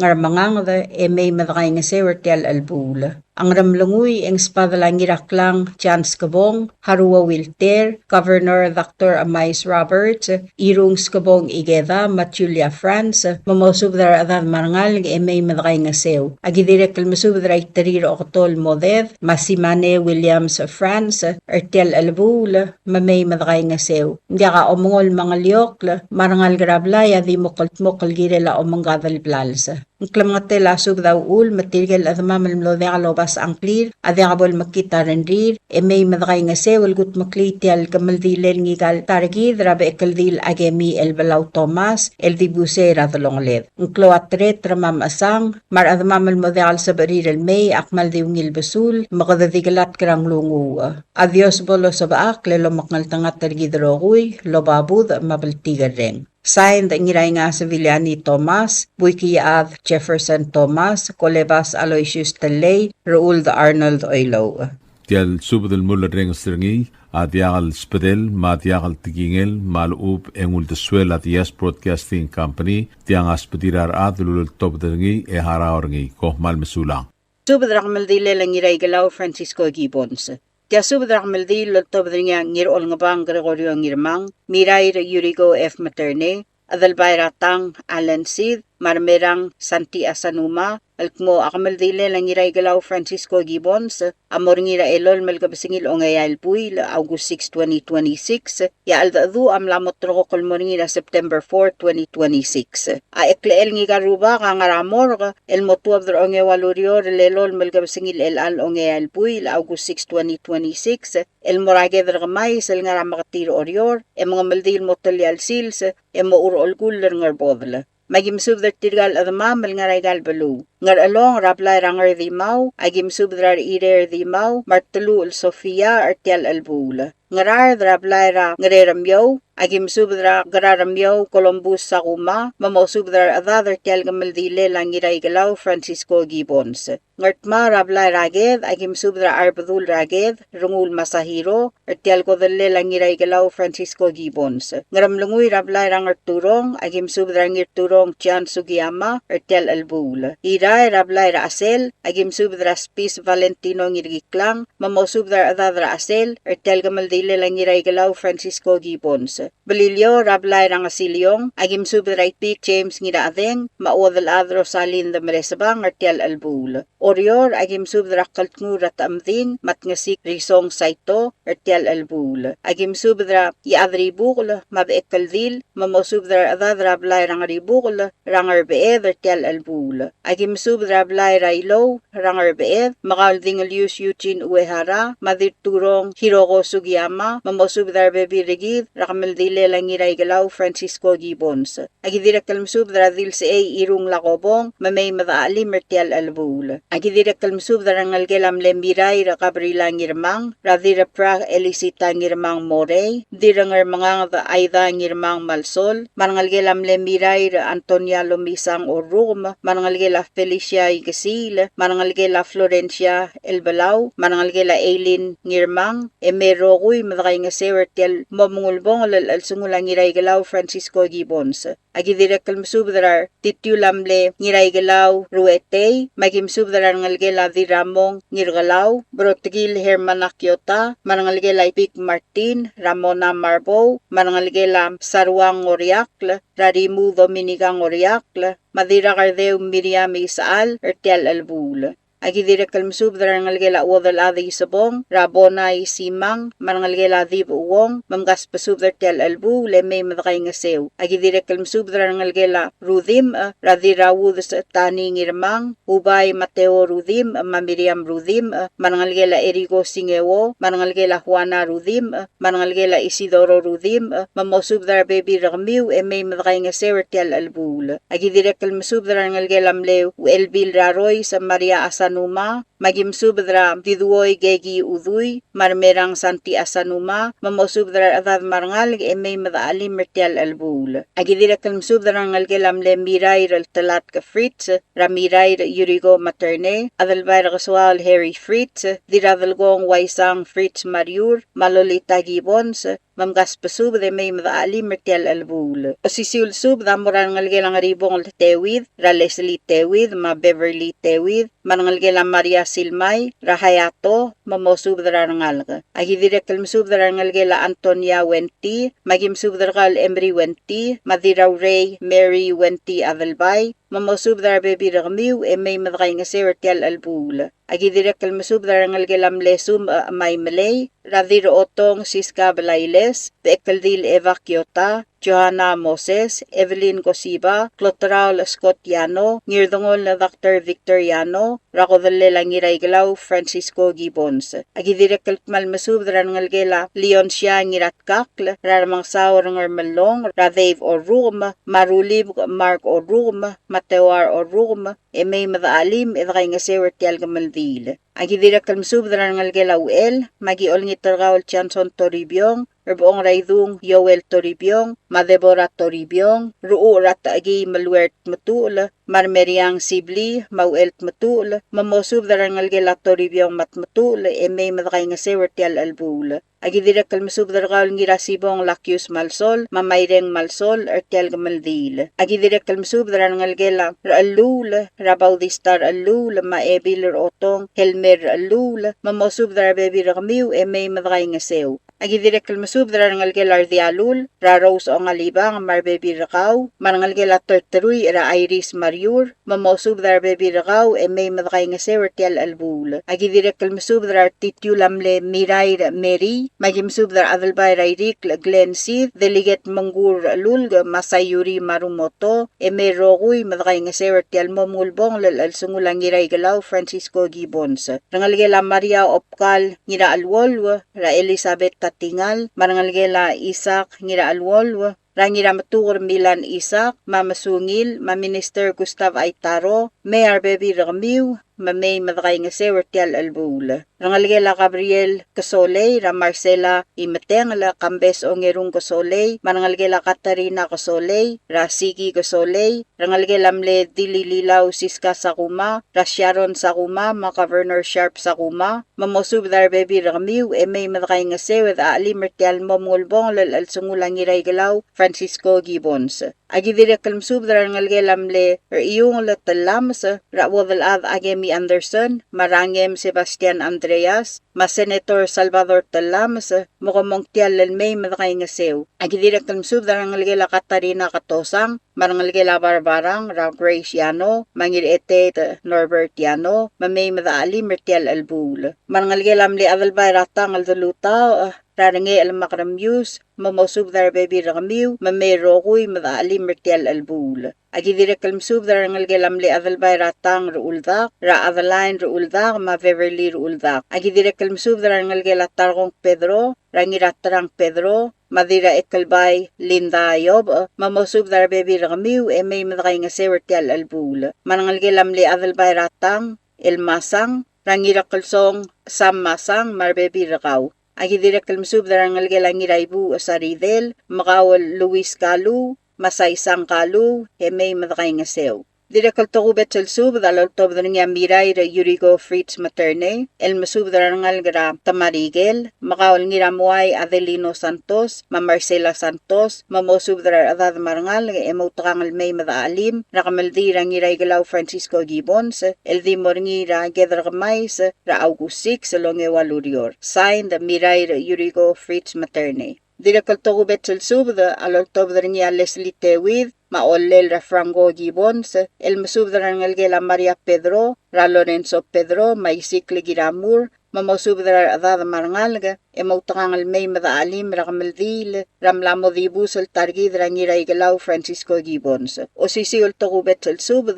ngarmangang da may madakay nga sew ertial albula. Ang ramlanguy ang spadala ngiraklang Chance Kabong, Harua Wilter, Governor Dr. Amais Roberts, Irung Skabong Igeda, Matulia France, mamosubdra adan marangal may madakay nga sew. Agidire kalmasubdra itariro okotol Moded, Masimane Williams France, ertial albula, mamay madakay nga sew. Hindi ka omongol mga liyok, marangal grablaya di mokol girela omong gadal plalsa. Ang klamangate lasog daw ul, matigil at mamalmlo de kalobas ang clear, ade kabol makita rendir, may madakay nga sewal gut maklitial kamaldilel ngigal targid, Bechekldil Akemi Elbelau Thomas, el dibuse radalongled. Ang kloatre tramam asang, mar at mamalmo de kal sa barirel may, akmal diwngil basul, makadadigalat karang lungu. Adios bolo sa baak, lelo maknal tangat targid roguy, lobabud, mabaltigar reng. Signed ngiray nga Sevillani Thomas, Buikiyaad Jefferson Thomas, Colebas Aloysius Talay, Raul de Arnold Oilo. Tial subadal mula reng stringi, adiagal spedel, madiagal tigingel, malub engul de suela Yes Broadcasting Company, tiang aspedirar adulul top dengi e haraorngi, koh mal mesulang. Subadrak maldile lang ngiray galaw Francisco Gibbons. Tia subadrak maldile top dengi ngir olngabang Gregorio ngirmang, miray Yurigo F. Materne, adalbayra tang Alan Sid, marmerang Santi Asanuma, alkmo akamaldile lang ngiray galaw Francisco Gibbons, amor ngira elol malgabasingil o ngayal puy August 6, 2026, ya aldadu amlamot roko kolmor ngira September 4, 2026. A ekleel ngi garuba kangaramor el motuab dro nge walurior lelol malgabasingil el al o ngayal puy August 6, 2026, el morage drgamay sel ngaramakatiro orior, e mga maldil motoli al sils, e mo uro olguller ngar bodla. Magimsub der tirgal adama mal ngaray Elbelau. Ngar along raplay rangar di mau, agimsub drar irer di mau, martelu el Sofia artial albula. Ngarar draplay ra ngareramyo, agimsub dra gararamyo Columbus sa kuma, mamosub drar adadar tial gamaldile lang iray galaw Francisco Gibbons. Ngartma raplay raged, agimsub dra arbadul raged, rungul masahiro, artial kodale lang iray galaw Francisco Gibbons. Ngaramlunguy raplay rangar turong, agimsub dra ngir turong Tian Sugiyama, artial albula. Iray rablay ra asel, agimsub dra spis Valentino ngirgiklang, mamosub dra adadra asel, artial gamaldile lang iray galaw Francisco Gibbons. Balilyo rablay rang asilyong, agimsub dra ipik James ngiraadeng, maudal adro salin da meresabang artial albula. Orior agimsub dra kaltngur at amding, matngasik risong saito, artial albula. Agimsub dra iadribukul, mabekaldil, mamosub dra adadra rablay rang ribukul, rangar beed artial albula. Agimsub dra rablay railo, rangar beed, makaldingalius Eugene Uehara, madirturong Hiroko Sugiyama, mamosub dra bebi regid, rakamaldile lang iray galaw Francisco Gibbons. Agidirek kalmsub dra dil si ay irung lakobong, mamay madaalim artial albula. Agidirek kalmsub dra ngalgelam lembiray rakabrila ngirmang, radira pra elisita ngirmang morey, dirangar mga ayda ngirmang malsol, manangalgelam lembiray Antonia Lumisang Orum, manangalgela Felicia Igasil, manangalgela Florencia Elbelau, manangalgela Aileen Ngirmang, emeroguy madakay nga sewertel mamungulbong al sungulang ngiray galaw Francisco Gibbons. Agidirek kalmsubdrar titulamle ngiray galaw ruetey, magimsubdrar ngalgela diramong ngirgalaw, brotigil Hermanakyota, manangalgela Ipik Martin, Ramona Marbo, manangalgela Sarwang Oriakl, Rarimu Dominigang Oriakl, Madira Cardeu Miriam Isaal, Ertial Albul. Agidirek kalmsubdrar ngalgela uwadal adi isabong, Rabona Isimang, manangalgela Dib Uwong, Mamgas pasubdar tial albu, Lemay madakay ngasew. Agidirek kalmsubdrar ngalgela Rudim, Radirawud sa Tani Ngirmang, Ubay Mateo Rudim, Mamiriam Rudim, manangalgela Erigo Singewo, manangalgela Juana Rudim, manangalgela Isidoro Rudim, mamosubdar Baby Ragmiw, Emay madakay ngasew tial albul. Agidirek kalmsubdrar ngalgela Mlew, Elbil Raroy sa Maria Asanuma, magimsubdra diduoy gegi uduy, marmerang Santi Asanuma, mamosubdra adad marangal emay madaalim mertial albul. Agidirek kalmsubdra ngalgelam le miray talat ka Fritz, ramiray Yurigo Materne, adalbay rakaswal Harry Fritz, diradalgong waisang Fritz Mariur, malolita Gibbons, mamgas pasub de may madaalim mertial albul. Pasisiul sub damuran ngalgelang ribong tewid, ra Leslie Tewid, ma Beverly Tewid, manangalgelang Maria Silmay, Rahayato, mamosubdra ngalga. Agidirek kalmsubdra ngalgela Antonia Wenti, magimsubdra Emery Wenti, madiraw Ray Mary Wenti Avelbay, mamosubdra Baby Ragmiw, emay madakay nga sertial albul. Agidirek kalmasubdra ngalgelam lesum may malay, Radiro Otong Siska Balailes, Bechekldil Eva Kyota, Johanna Moses, Evelyn Cosiba, Clotrao Scott Yano, Ngirdongol na Dr. Victor Yano, Rakodale Langiray Galaw, Francisco Gibbons. Agidirek kalkmal masubdra ngalgela Leon Shia Ngiratkakl, Raramang Saur Ngarmalong, Radave Orum, Marulib Mark Orum, Matewar Orum, emay madaalim edakay nga sewertial gamaldil. Agidirek kalmasubdra ngalgela Uel, Magiol Ngitargaw Chanson Toribyong, buong raidung Yoel Toribyong, Madebora Toribyong, Ruu Rataagi Maluert Matul, Marmeriang Sibli, Mauelt Matul, Mamosub Darangalgela Toribyong Matmatul, May Madakay nga Sewertial Albul. Agidirek kalmasub dargal ngira sibong lakyus malsol, mamayreng malsol, ertial gamaldil. Agidirek kalmasub darangal gela, raalul, rabaudistar alul, maebil rotong, helmer alul, mamosub darabebi ragmiw, may madakay nga sew. Agidirek kalmasub darangal gela ardialul, raros o ngalibang, marbebi rakaw, marangal gela torteruy, ra iris mariur, mamosub darabebi rakaw, may madakay nga sew, ertial albul. Agidirek kalmasub darartitulamle miray meri, magimsub dar adalbay rairik Glen Sith, deliget manggur lulg, masayuri marumoto, eme roguy, madakay nga sewer tial momulbong, lal sungulang ngiray galaw, Francisco Gibbons. Rangalgela Maria Opkal, ngira alwolw, ra Elizabeth Tatingal, marangalgela Isaac, ngira alwolw, rangira matugur Milan Isaac, mamasungil, maminister Gustav Aitaro, Mayor Baby Ramiw, mamay madakay nga sewer tial albul. Rangalgela Gabriel Kasoley, ra Marcela Imeteng, la Kambes o ngerung Kasoley, marangalgela Katarina Kasoley, ra Sigi Kasoley, rangalgela mle Dilililaw Siska Sakuma, ra Sharon Sakuma, Maka-Verner Sharp Sakuma, mamosub dar Baby Ramiw, may madakay nga sewer aali mertial momulbong lal sungulang ngiray galaw, Francisco Gibbons. Agidirek kalmsub darangalgela mle iyong latalams, ra wadalad Akemi Anderson, marangem Sebastian Andreas, Senator Salvador Talams, mukamongtial lalmay madakay nga sew. Agidirek kalmsub darangalgela Katarina Katosang, marangalgela Barbarang, ra Grace Yano, mangirete Norbert Yano, mamay madaali mertial albul. Marangalgela mle adalbay ratang aldalutaw, rarange almakramyus, mamosub dar Baby Ramiw, mamay rokuy madaali mertial albul. Agidirek kalmsub darangalgela mle adalbay ratang ruuldak, ra Adeline ruuldak, Beverly ruuldak. Agidirek kalmsub darangalgela Targong Pedro, rangiratarang Pedro, Madira Ekalbay, Linda Yob, mamosub dar Baby Ramiw, may madakay nga sewertial albul. Manangalgela mle adalbay ratang, Elmasang, rangirakalsong, Sam Masang, Marbebi Rakaw. Agidirek kalmsub darangalgela ngiraybu Saridel, Makawal Luis Kalu, Masaysang Kalu, may madakay nga sew. Direkal tokubet sub dalal tob nga miray ra Yurigo Fritz Materne, el masub darangal gra Tamarigel, Makawal ngiramuay Adelino Santos, Marcela Santos, mamosub dar adad marangal emotangal may madaalim, nakamaldira ngiray galaw Francisco Gibbons, el dimor ngira Gedragamais, ra August 6 longe walurior. Signed miray ra Yurigo Fritz Materne. Direkal tokubet sub alal tob nga Leslie Tewid, maolel ra Franco Gibbons, el masub darangalgela Maria Pedro, ra Lorenzo Pedro, maisikle giramur, mamosub dar adad marangalga, emotangal may madaalim rakamaldil, ramlamo dibusel targid rangiray galaw Francisco Gibbons. O sisiul tokubet sub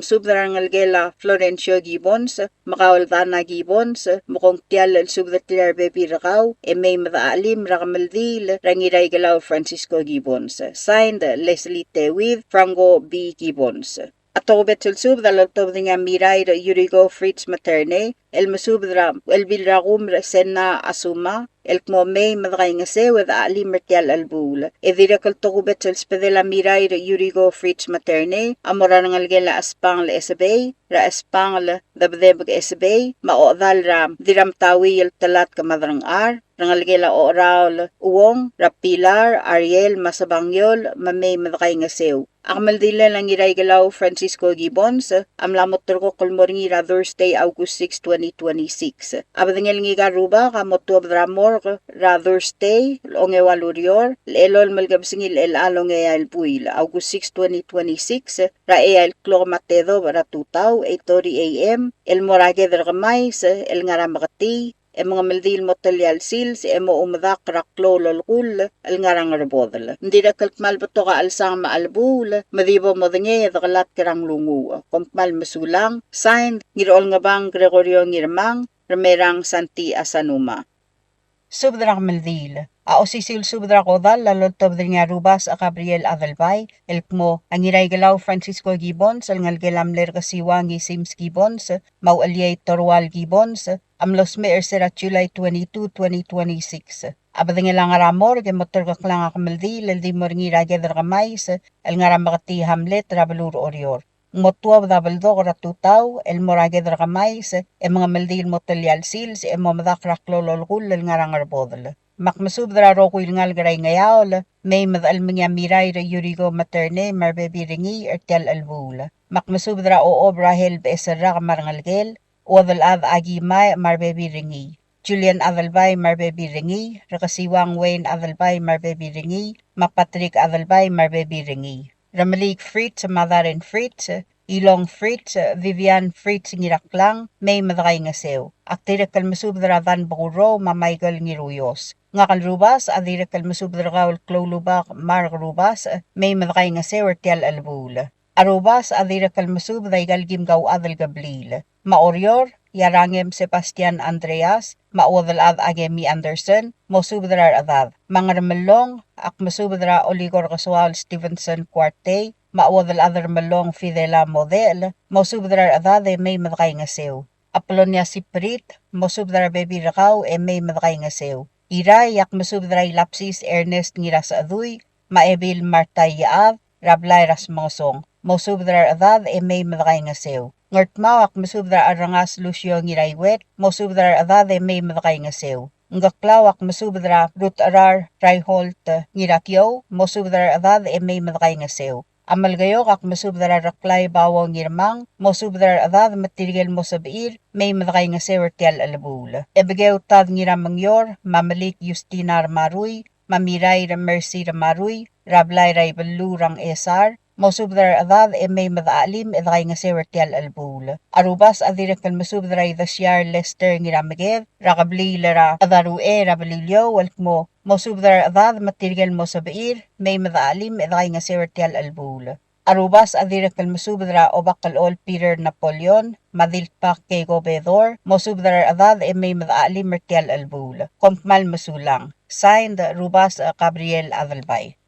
sub darangalgela Florencio Gibbons, makawaldana Gibbons, mukong tial el subdatilar Baby Rakaw, may madaalim rakamaldil rangiray galaw Francisco Gibbons. Signed Leslie Tewid, Franco B. Gibbons. Atobet sub dalatob nga miray ra Yurigo Fritz Materne, el masubdra el bilragum Sena Asuma, el kmomay madakay nga sewed aali mertial albul. Edirakal tokubet spedela miray ra Yurigo Fritz Materne, amora nangalgela aspang la esabay, ra aspang la dabdebag esabay, maodal ra diramtawi el talat kamadrang ar, rangalgela oral uwong, ra Pilar, Ariel, Masabangyol, mamay madakay nga sew. Akmaldila lang iray galaw Francisco Gibbons, amlamot turko kulmoringi ra Thursday, August 6, 2026. Abadangel ngi garuba kamotuab dramor ra Thursday, longe walurior, elol malgabsingil el alonge el puil, August 6, 2026, ra el klomatedo ra tutaw, 8:30 a.m., el morage dragamais, el ngaramakati, mga maldil motalyal sils, mo umadak raklo lolkul, al ngarang rebodal. Hindi na kalkmal bato ka alsang maalbul, madibo mo denge dakalat kirang lungu. Kompmal masulang, signed, ngirol nga bang Gregorio Ngirmang, Ramerang Santi Asanuma. Subdra Maldil. O sisil subdra kodal lalot nga rubas a Gabriel Adalbay, elkmo ang Galaw Francisco Gibbons, al ngalgelamler kasiwangi Sims Gibbons, maualyay Torwal Gibbons, amlos me ersera July 22, 2026. Abad nga lang aramor, gemotor kaklang akamaldil, aldi mor ngira gedar kamais, el ngaramakati Hamlet, rabalur orior. Motuaw dabaldo ratutaw, el morage dragamais, mga maldil motolyal sils, mamadak lololgul, el ngarangar bodol. Makmasub dra rokuil ngal garay ngayaol, may madal mga miray yurigo materne, marbebi ringi, ertel albul. Makmasub dra o obrahel beesera marangalgel, odal ad agimay, marbebi ringi. Julian Adalbay, marbebi ringi, Rakasiwang Wayne Adalbay, marbebi ringi, Mapatrik Adalbay, marbebi ringi. Ramalik Fritz, Madarin Fritz, Ilong Fritz, Vivian Fritz ngiraklang, may madakay nga sew. Aktira kalmasubdra van Bukuro, mamaygal ngiruyos. Nga kalrubas, adira kalmasubdra kawal klolubak, mark rubas, may madakay nga sew ertial albul. Arubas, adira kalmasubdra igalgim gaw adal gablil. Maorior, Yarangem Sebastian Andreas, maudal ad Akemi Anderson, mosubdrar adad. Mga ramalong, ak masubdra Oligor Casual Stevenson Cuarte, maudal adar malong Fidela Model, mosubdrar adad may madakay nga sew. Apolonia Siprit, mosubdrar Baby Rakaw may madakay nga sew. Iray, ak masubdray Lapsis Ernest Ngiras Aduy, maebil Martay Yaad, Rablay Rasmosong, mosubdrar adad may madakay nga sew. Ngartmaw ak masubdra arangas Lucio ngiraywet, mosubdra adade may madakay nga sew. Ngaklaw ak masubdra Ruth Arar Raiholt ngirakyaw, mosubdra adade may madakay nga sew. Amalgayok ak masubdra raklay bawaw ngirmang, mosubdra adade matirigel mosabir, may madakay nga sew ertial alabul. Ebegew tad ngiramangyor, mamalik Justinar Maruy, mamiray Mercy Maruy, Rablay Raibalu Rang Esar, mosubdar adad may madaalim edakay nga sewertial albul. Arubas adira kal masubdaray dasyar Lester ngiramaged, rakabli lara adarue rabalilyo walkmo, mosubdar adad matirgal mosabair, may madaalim edakay nga sewertial albul. Arubas adira kal masubdra obakal ol Peter Napoleon, madilpak kay gobedor, mosubdar adad may madaalim mertial albul. Kompmal masulang. Signed, Rubas Gabriel Adalbay.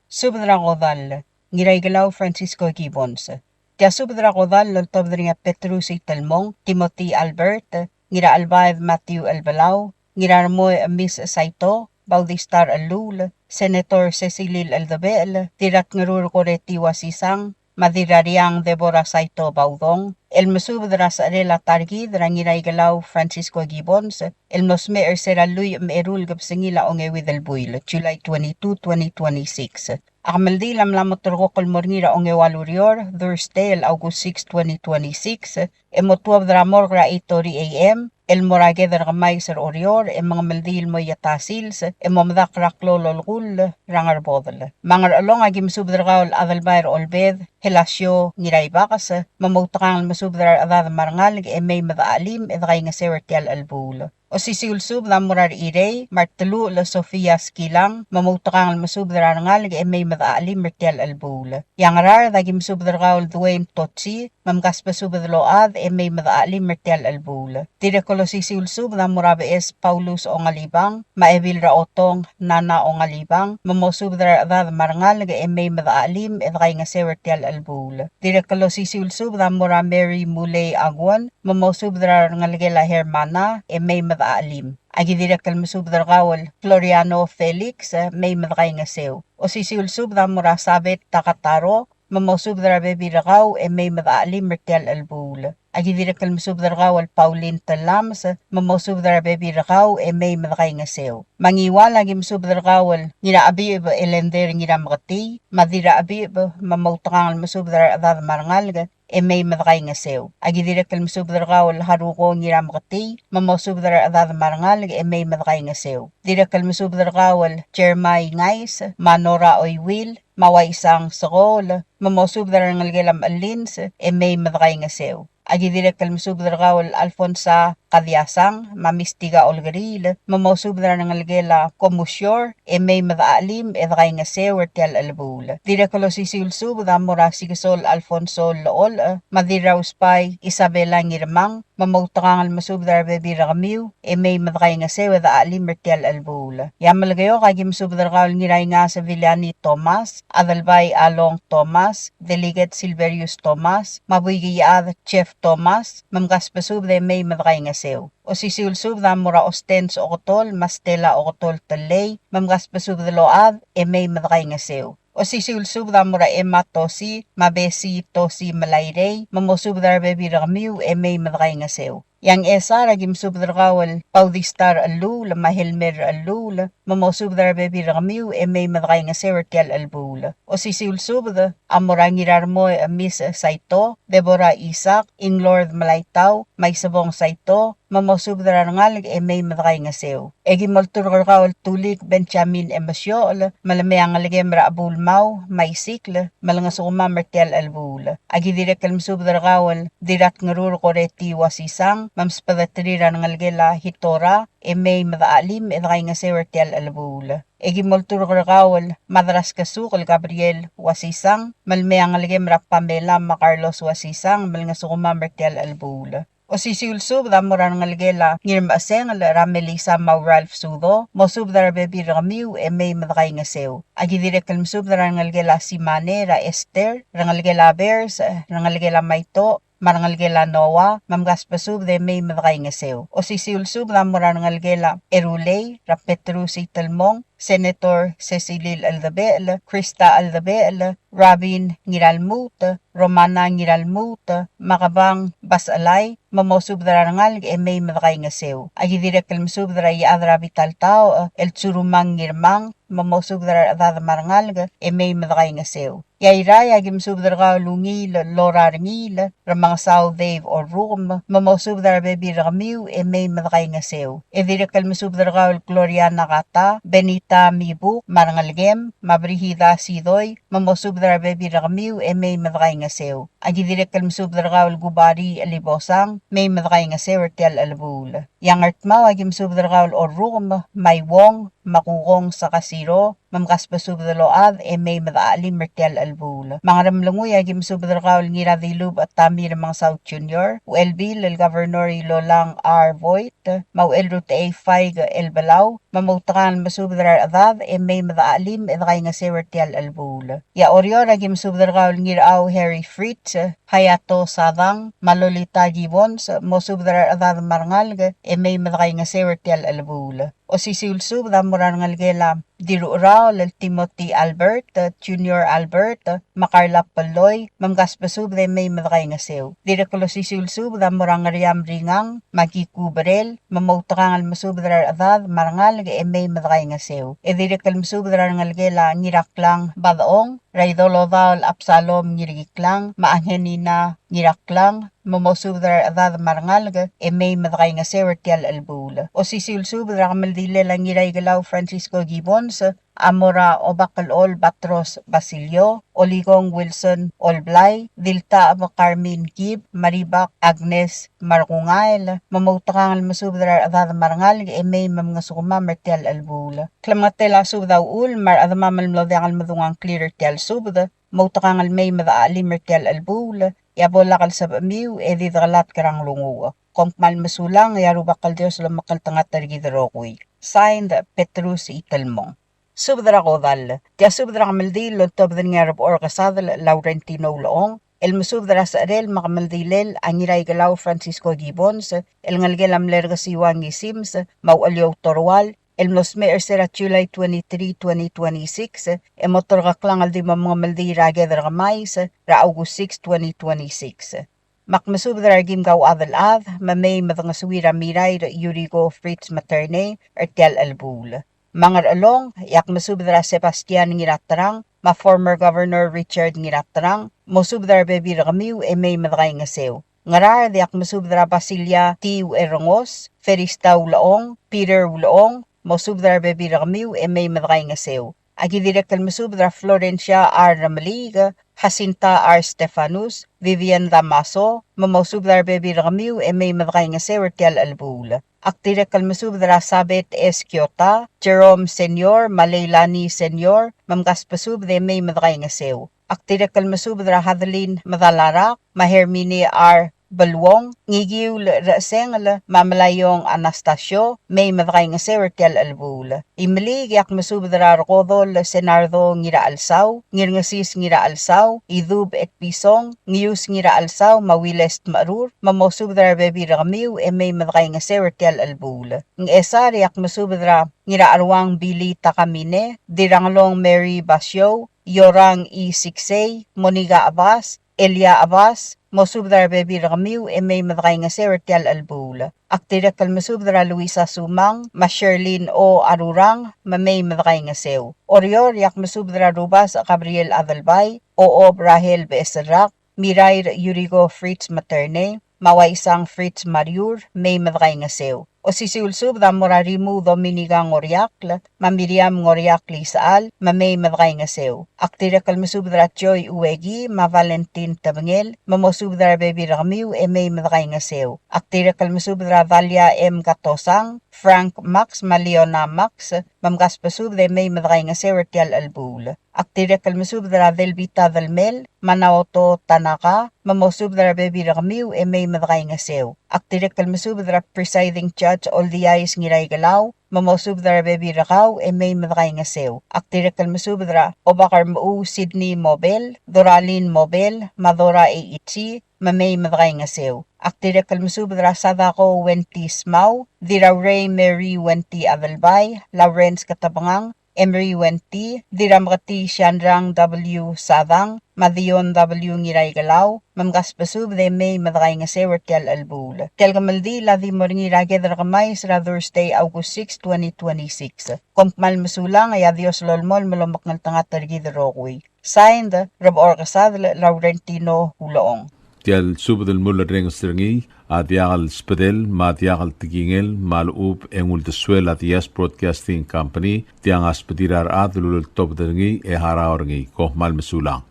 Subdra kodal. Galaw Francisco Gibbons. Tia subdra kodal loltob nga Petrus Talmong, Timothy Albert, ngira Albaev Matthew Elbelau, ngira Moy Miss Saito, Baudistar Alul, Senator Cecilil Aldabel, Tirat ngarur koreti wasisang, Madirariang Deborah Saito Baudong, el masubdra sa arela targi ngira Galaw Francisco Gibbons, el nosme ersera luy merul gabsingila onge widelbuil, July 22, 2026. Akamaldi lamlamot turgokol morngira onge walurior, Thursday, August 6, 2026, emotuab dramor gra 8:30 a.m., el morage dargamay sir orior, mga maldil mo yatasils, mamdak raklo lolgul, rangar bodol. Mangar along agim subdragawal adalbayr olbed, helasyo ngiraybakas, mamautakang masubdrar adad marangal, may madaalim, edakay nga sewertial albul. O sisiulsub na murar irey, martelu la Sofia Skilang, mamautakang masubdrar ngal, may madaalim mertial albul. Yang rar, dagim subdragawal Dwayne Totsi, mamgas pasubadload, may madaalim mertial albul. Tidekolo sisiulsub na murabees Paulus o ngalibang, maebil raotong Nana o ngalibang, mamosubdrar adad marangal, may madaalim, edakay nga sewertial albul. Tidekolo sisiulsub na mura Mary Muley Agwan, mamosubdrar ngalgela Hermana, may madaalim. Agidira kalmasubdar kawal Floriano Felix, may madakay nga sew. O sisiulsub na mura Sabet Takataro, mamosubdar bebi rakaw, may madaalim mertial albul. Agidira kalmasubdar kawal Pauline Talams, mamosubdar bebi rakaw, may madakay nga sew. Mangiwal agim subdar kawal ngira abib elender ngira makati, madira abib mamautakang masubdar adad marangal, may madakay nga sew. Agidira kalmasubdar kawal haruko ngira makati, mamosubdar adad marangal, may madakay nga sew. Dira kalmasubdar kawal Chermay Ngais, Manora Oywil, maway isang sakol, mamosubdar ngalgelam alins, may madakay nga sew. Agidira kalmasubdar kawal Alfonsa Kadyasang, mamistiga olgaril, mamosubdar ngalgela Komusyor, may madaalim, edakay nga sew ertial albul. Dira kalosisiulsub da mura Sigasol Alfonso Lool, madiraw spy Isabela Ngirmang, mamautangal masubdar bebira kamiu, may madakay nga sewa da ali mertial albula. Yamalagayo kagi masubdar kaul ngiray nga sa Villani Thomas, adalbay Along Thomas, Delegate Silverius Thomas, mabuygiyad Chef Thomas, mamgas pasubda may madakay nga sew. O sisiulsub da mura ostens okotol, mastela okotol talay, mamgas pasubda load, may madakay nga sew. O sisiulsub da mura Emma Tosi, mabesi Tosi Malayrey, mamusub da bebira kamiu, may madakay nga sew. Yang esa ragim subdar kawal paudistar alul, mahilmer alul, mamusub da bebira kamiu, may madakay nga sew tial albul. O sisiulsub da amurangirar mo Miss Saito, Deborah Isak, Inglord Malaytaw, may sabong Saito, mamusub da rangalig may madakay nga sew. Egi moltur kawal tulik Benjamin Emasyol, malamayang aligem raabul mau, may sikl, malangasukuma mertial albul. Agi direk kalmsub da kawal, dirat ngarur koreti wasisang, mamspadatri rangalgela hitora, may madaalim edakay nga sew mertial albul. Egi moltur kawal, madras kasukal Gabriel wasisang, malmayang aligem rapamela Macarlos wasisang, malangasukuma mertial albul. O sisiulsub da moran ngalgela ngirmaseng ramelisa mau Ralph Sudo, mosub da bebi ramiu may madakay nga sew. Agi direk kalmsub da ngalgela si Manera Esther, rangalgela Bears, rangalgela Maito, marangalgela Noah, mamgas pasub de may madakay nga sew. O sisiulsub da moran ngalgela Erulay, Rapetrusi Talmong, Senator Cecilil Aldabel, Krista Aldabel, Robin Ngiralmut, Romana Ngiralmut, Makabang Basalay, mamosub da rangal may madakay nga sew. Agi direk kalmsub da yaadra vital tao, el tsurumang ngirmang, mamosub da adada marangal may madakay nga sew. Yairaya agim subdar ka lungil, lora ringil, ramang sao Dave or room, mamosub da bebi ramiu may madakay nga sew. Direk kalmsubdar ka Gloriana Kata, Benita Mibu, marangalgem, mabrihida sidoy, mamosub da bebi ramiu may madakay nga sew. Agi direk kalmsubdar ka Gubari Alibosang, may madakay nga sew tial albul. Yang artmaw agim subdar ka or room, may wong, makukong sa kasiro, mamkas pasub da load may madaalim mertial albul. Mga ramlangoy agim subdar kawal ngira dilub at tamir mga South Junior, ULB lal Governor Lolang R. Voigt, mau elrut A. Faig Elbelau, mamutakan masubdar adad may madaalim edakay nga sewertial albul. Ya orior agim subdar kawal ngira aw Harry Fritz, Hayato Sadang, Malolita Gibbons, mosubdar adad marangal may madakay nga sewertial albul. O sisiulsub da moran ngalgela diruraw lal Timothy Albert, Junior Albert, Macarla Paloy, mamgas pasub da may madakay nga sew. Direkulo sisiulsub da moran ngariam ringang, magikubrel, mamautakang almasub da adad marangal may madakay nga sew. Direkal masub da ngalgela ngiraklang badaong, Raidolodal Absalom ngiriklang, maanhenina ngiraklang, mamosubdar adad marangalga may madakay nga sewertial albul. O sisiulsubdra kamaldile lang ngiraygalaw Francisco Gibbons, Amora Obakalol Batros Basilio, Oligong Wilson Olblay, Dilta Aba Carmen Gib, Maribak Agnes Markungail, mamautakang almasubdar adad marangalga may mga sukuma mertial albul. Klamatela subdaw ul, mar adamamalmlodang almadungang clear tial subda, mautakang almay madaali mertial albul, yabolakal sa bamiw, didagalat karang lunguwa. Kompmal masulang, yarubakal Diyos lamakal tangat targidarokoy. Signed, Petrus Italmong. Subdra kodal, tiya subdra kamaldil, lontobdan nga rab or kasadal, Laurentino Loong, el masubdra sa arel makamaldilel, ang iraygalaw Francisco Gibbons, el ngalgelam lergasiwang isims, maualyaw torwal, el nosme ersera July 23, 2026, motor kaklang al di mga maldira gedra kamais, ra August 6, 2026. Makmasubdra gim gaw adal mamay matangaswira miray ra Yurigo Fritz Materne, ertial albul. Mangar along, yak masubdra Sebastian ngiratrang, former Governor Richard ngiratrang, mosubdra bebi ramiw may madakay nga sew. Ngarar yak masubdra Basilia T. Erongos, Ferista Ulaong, Peter Ulaong, mosubdra bebi ramiw may madakay nga sew. Agi direktal masubdra Florencia R. Ramaliga, Jacinta R. Stefanus, Vivian Damaso, mamosubdra bebi ramiw may madakay nga sew ertial albul. Aktirekal masubdra Sabet S. Kiota, Jerome Senior, Malaylani Senior, mamgas pasub de may madakay nga sew. Aktirekal masubdra Hadlin Madalarak, Mahermini R. Balwong, ngigiw raseng mamalayong Anastasio, may madakay nga sewertial albul. Imali giyak masubdra rokodol senardo ngira alsaw, ngirngasis ngira alsaw, idub et pisong, ngiyus ngira alsaw, mawilest marur, mamosubdra bebi ramiw, may madakay nga sewertial albul. Ng esar yak masubdra ngira arwang bili takamine, diranglong Mary Basyo, Yorang E6A, Moniga Abbas, Elia Abbas, mosubdra bebi ramiw, may madakay nga sewertial albul. Aktirakal masubdra Luisa Sumang, Sherlyn O Arurang, may madakay nga sew. Orior yak masubdra Rubas Gabriel Adalbay, O Rahel Beesrak, Miray Yurigo Fritz Materne, Mawaisang Fritz Mariur, may madakay nga sew. O sisiulsub da morarimu Dominica Ngoriakl, Miriam Ngoriakli Saal, may madakay nga sew. Aktirakal masubdra Joy Uwegi, Valentin Tabangel, mamosubdra Baby Ramiw, may madakay nga sew. Aktirakal masubdra Valia M. Gatosang, Frank Max, Maliona Max, mamgaspasubde may madakay nga sewertial albul. Aktirakal masubdra Velvita Velmel, Manaoto Tanaka, mamosubdra Baby Ramiw, may madakay nga sew. Aktirakal masubdra Presiding Judge Oldiais Ngiraygalaw, mamosubdra Baby Rakaw, may madakay nga sew. Aktirakal masubdra Obakar Mau Sydney Mobel, Doralin Mobel, Madora Eichi, may madakay nga sew. Aktirakal masubdra Sadako Wenti Smau, Diraray Mary Wenti Avelbay, Lawrence Katabangang, Emery Wenti, Diramkati Sianrang W. Savang, Madion W. Ngiraygalaw, mamgaspasubde may madakay nga sewertial albul. Telgamaldi lavi moringira gedra kamay sa Thursday, August 6, 2026. Kompmal masulang ay adios lolmol malumak ng tangat tarigid rokwi. Signed, Rob Orcasad, Laurentino Huloong. Tial subdel muladreng stringi, adiagal spedel, madiagal tigingel, malup engul desuel atias broadcasting company, tiang aspedirar adlul topdrengi haraorngi, kohmal mesulang.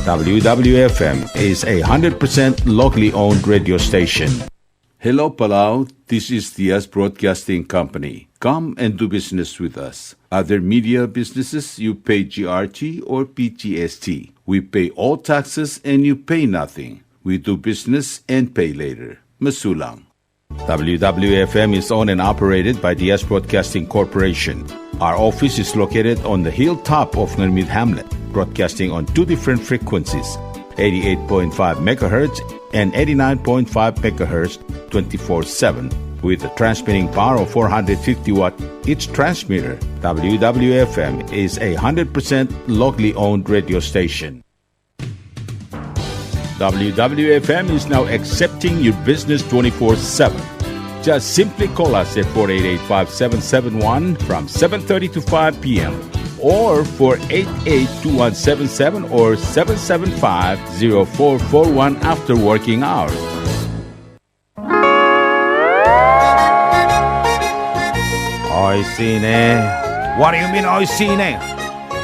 WWFM is a 100% locally owned radio station. Hello Palau, this is Tias Broadcasting Company. Come and do business with us. Other media businesses, you pay GRT or PGST. We pay all taxes and you pay nothing. We do business and pay later. Masulang. WWFM is owned and operated by DS Broadcasting Corporation. Our office is located on the hilltop of Ngermid Hamlet, broadcasting on two different frequencies, 88.5 MHz and 89.5 MHz 24/7, with a transmitting power of 450 watt each transmitter. WWFM is a 100% locally owned radio station. WWFM is now accepting your business 24/7. Just simply call us at 488-5771 from 7:30 to 5 p.m. or 488-2177 or 775-0441 after working hours. Oi sine. What do you mean oi sine?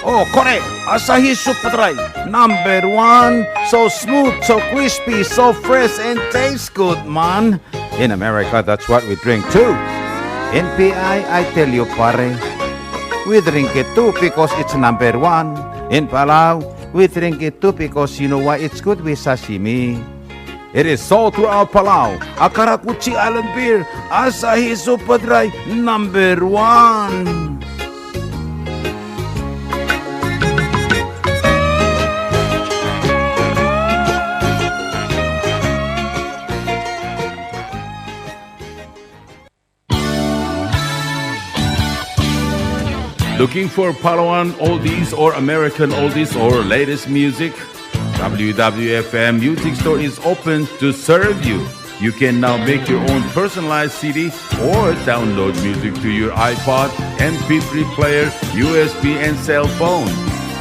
Oh, correct. Asahi Super Dry. Number 1. So smooth, so crispy, so fresh, and tastes good, man. In America, that's what we drink too. In PI, I tell you, pare, we drink it too because it's number 1. In Palau, we drink it too because you know why it's good with sashimi. It is sold throughout Palau. Akarakuchi Island beer, Asahi Super Dry, number 1. Looking for Palauan oldies or American oldies or latest music? WWFM Music Store is open to serve you. You can now make your own personalized CD or download music to your iPod, MP3 player, USB, and cell phone.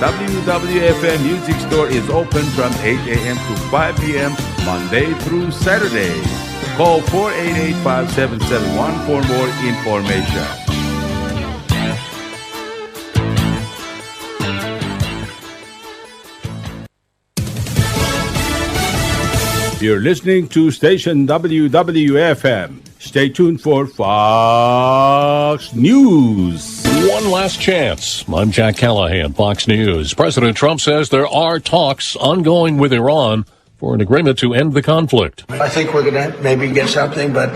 WWFM Music Store is open from 8 a.m. to 5 p.m. Monday through Saturday. Call 488-5771 for more information. You're listening to station WWFM. Stay tuned for Fox News. One last chance. I'm Jack Callahan, Fox News. President Trump says there are talks ongoing with Iran for for an agreement to end the conflict. I think we're going to maybe get something, but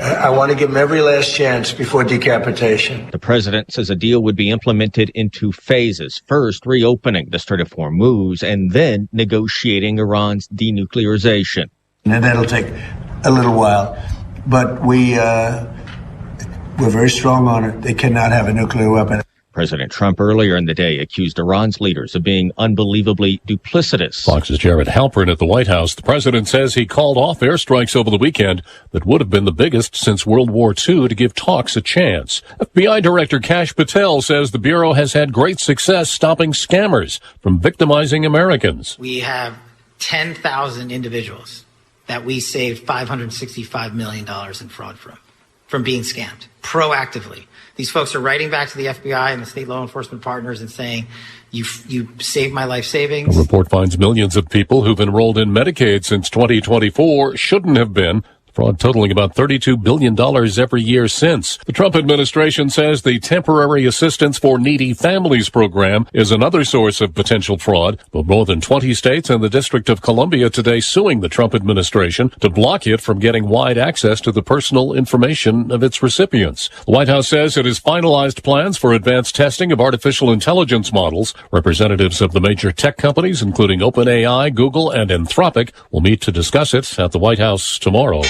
I want to give them every last chance before decapitation. The president says a deal would be implemented in 2 phases. First, reopening the Strait of Hormuz, and then negotiating Iran's denuclearization. And that'll take a little while, but we're very strong on it. They cannot have a nuclear weapon. President Trump earlier in the day accused Iran's leaders of being unbelievably duplicitous. Fox's Jared Halpern at the White House. The president says he called off airstrikes over the weekend that would have been the biggest since World War II to give talks a chance. FBI Director Kash Patel says the Bureau has had great success stopping scammers from victimizing Americans. We have 10,000 individuals that we saved $565 million in fraud from being scammed proactively. These folks are writing back to the FBI and the state law enforcement partners and saying, you saved my life savings. The report finds millions of people who've enrolled in Medicaid since 2024 shouldn't have been. Fraud totaling about $32 billion every year since. The Trump administration says the Temporary Assistance for Needy Families program is another source of potential fraud, but more than 20 states and the District of Columbia today suing the Trump administration to block it from getting wide access to the personal information of its recipients. The White House says it has finalized plans for advanced testing of artificial intelligence models. Representatives of the major tech companies, including OpenAI, Google, and Anthropic, will meet to discuss it at the White House tomorrow.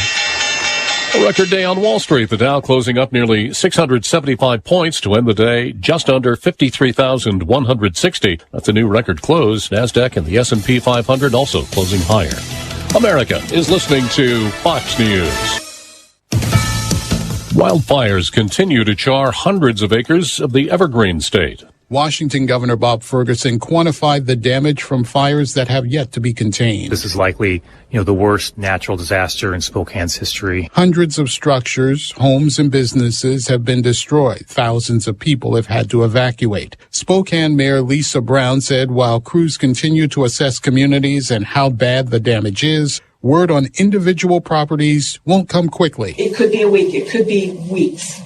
A record day on Wall Street, the Dow closing up nearly 675 points to end the day just under 53,160. That's a new record close. NASDAQ and the S&P 500 also closing higher. America is listening to Fox News. Wildfires continue to char hundreds of acres of the Evergreen State. Washington Governor Bob Ferguson quantified the damage from fires that have yet to be contained. This is likely, the worst natural disaster in Spokane's history. Hundreds of structures, homes, and businesses have been destroyed. Thousands of people have had to evacuate. Spokane Mayor Lisa Brown said while crews continue to assess communities and how bad the damage is, word on individual properties won't come quickly. It could be a week, it could be weeks,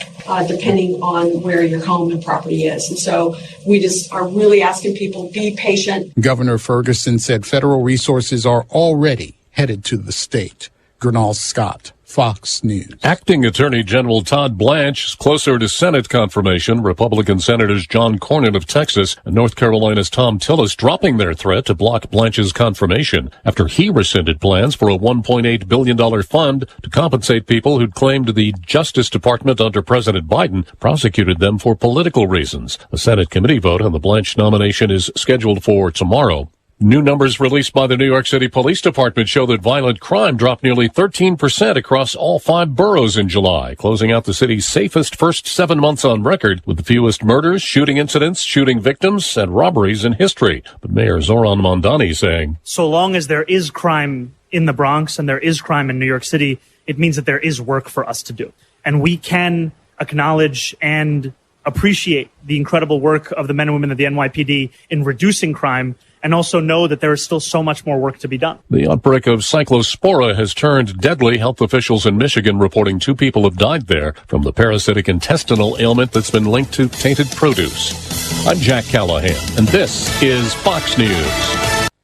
depending on where your home and property is. And so we just are really asking people, be patient. Governor Ferguson said federal resources are already headed to the state. Gernal Scott, Fox News. Acting Attorney General Todd Blanche is closer to Senate confirmation. Republican Senators John Cornyn of Texas and North Carolina's Tom Tillis dropping their threat to block Blanche's confirmation after he rescinded plans for a $1.8 billion fund to compensate people who'd claimed the Justice Department under President Biden prosecuted them for political reasons. A Senate committee vote on the Blanche nomination is scheduled for tomorrow. New numbers released by the New York City Police Department show that violent crime dropped nearly 13% across all 5 boroughs in July, closing out the city's safest first 7 months on record with the fewest murders, shooting incidents, shooting victims, and robberies in history. But Mayor Zoran Mondani saying, so long as there is crime in the Bronx and there is crime in New York City, it means that there is work for us to do. And we can acknowledge and appreciate the incredible work of the men and women of the NYPD in reducing crime, and also know that there is still so much more work to be done. The outbreak of cyclospora has turned deadly. Health officials in Michigan reporting 2 people have died there from the parasitic intestinal ailment that's been linked to tainted produce. I'm Jack Callahan, and this is Fox News.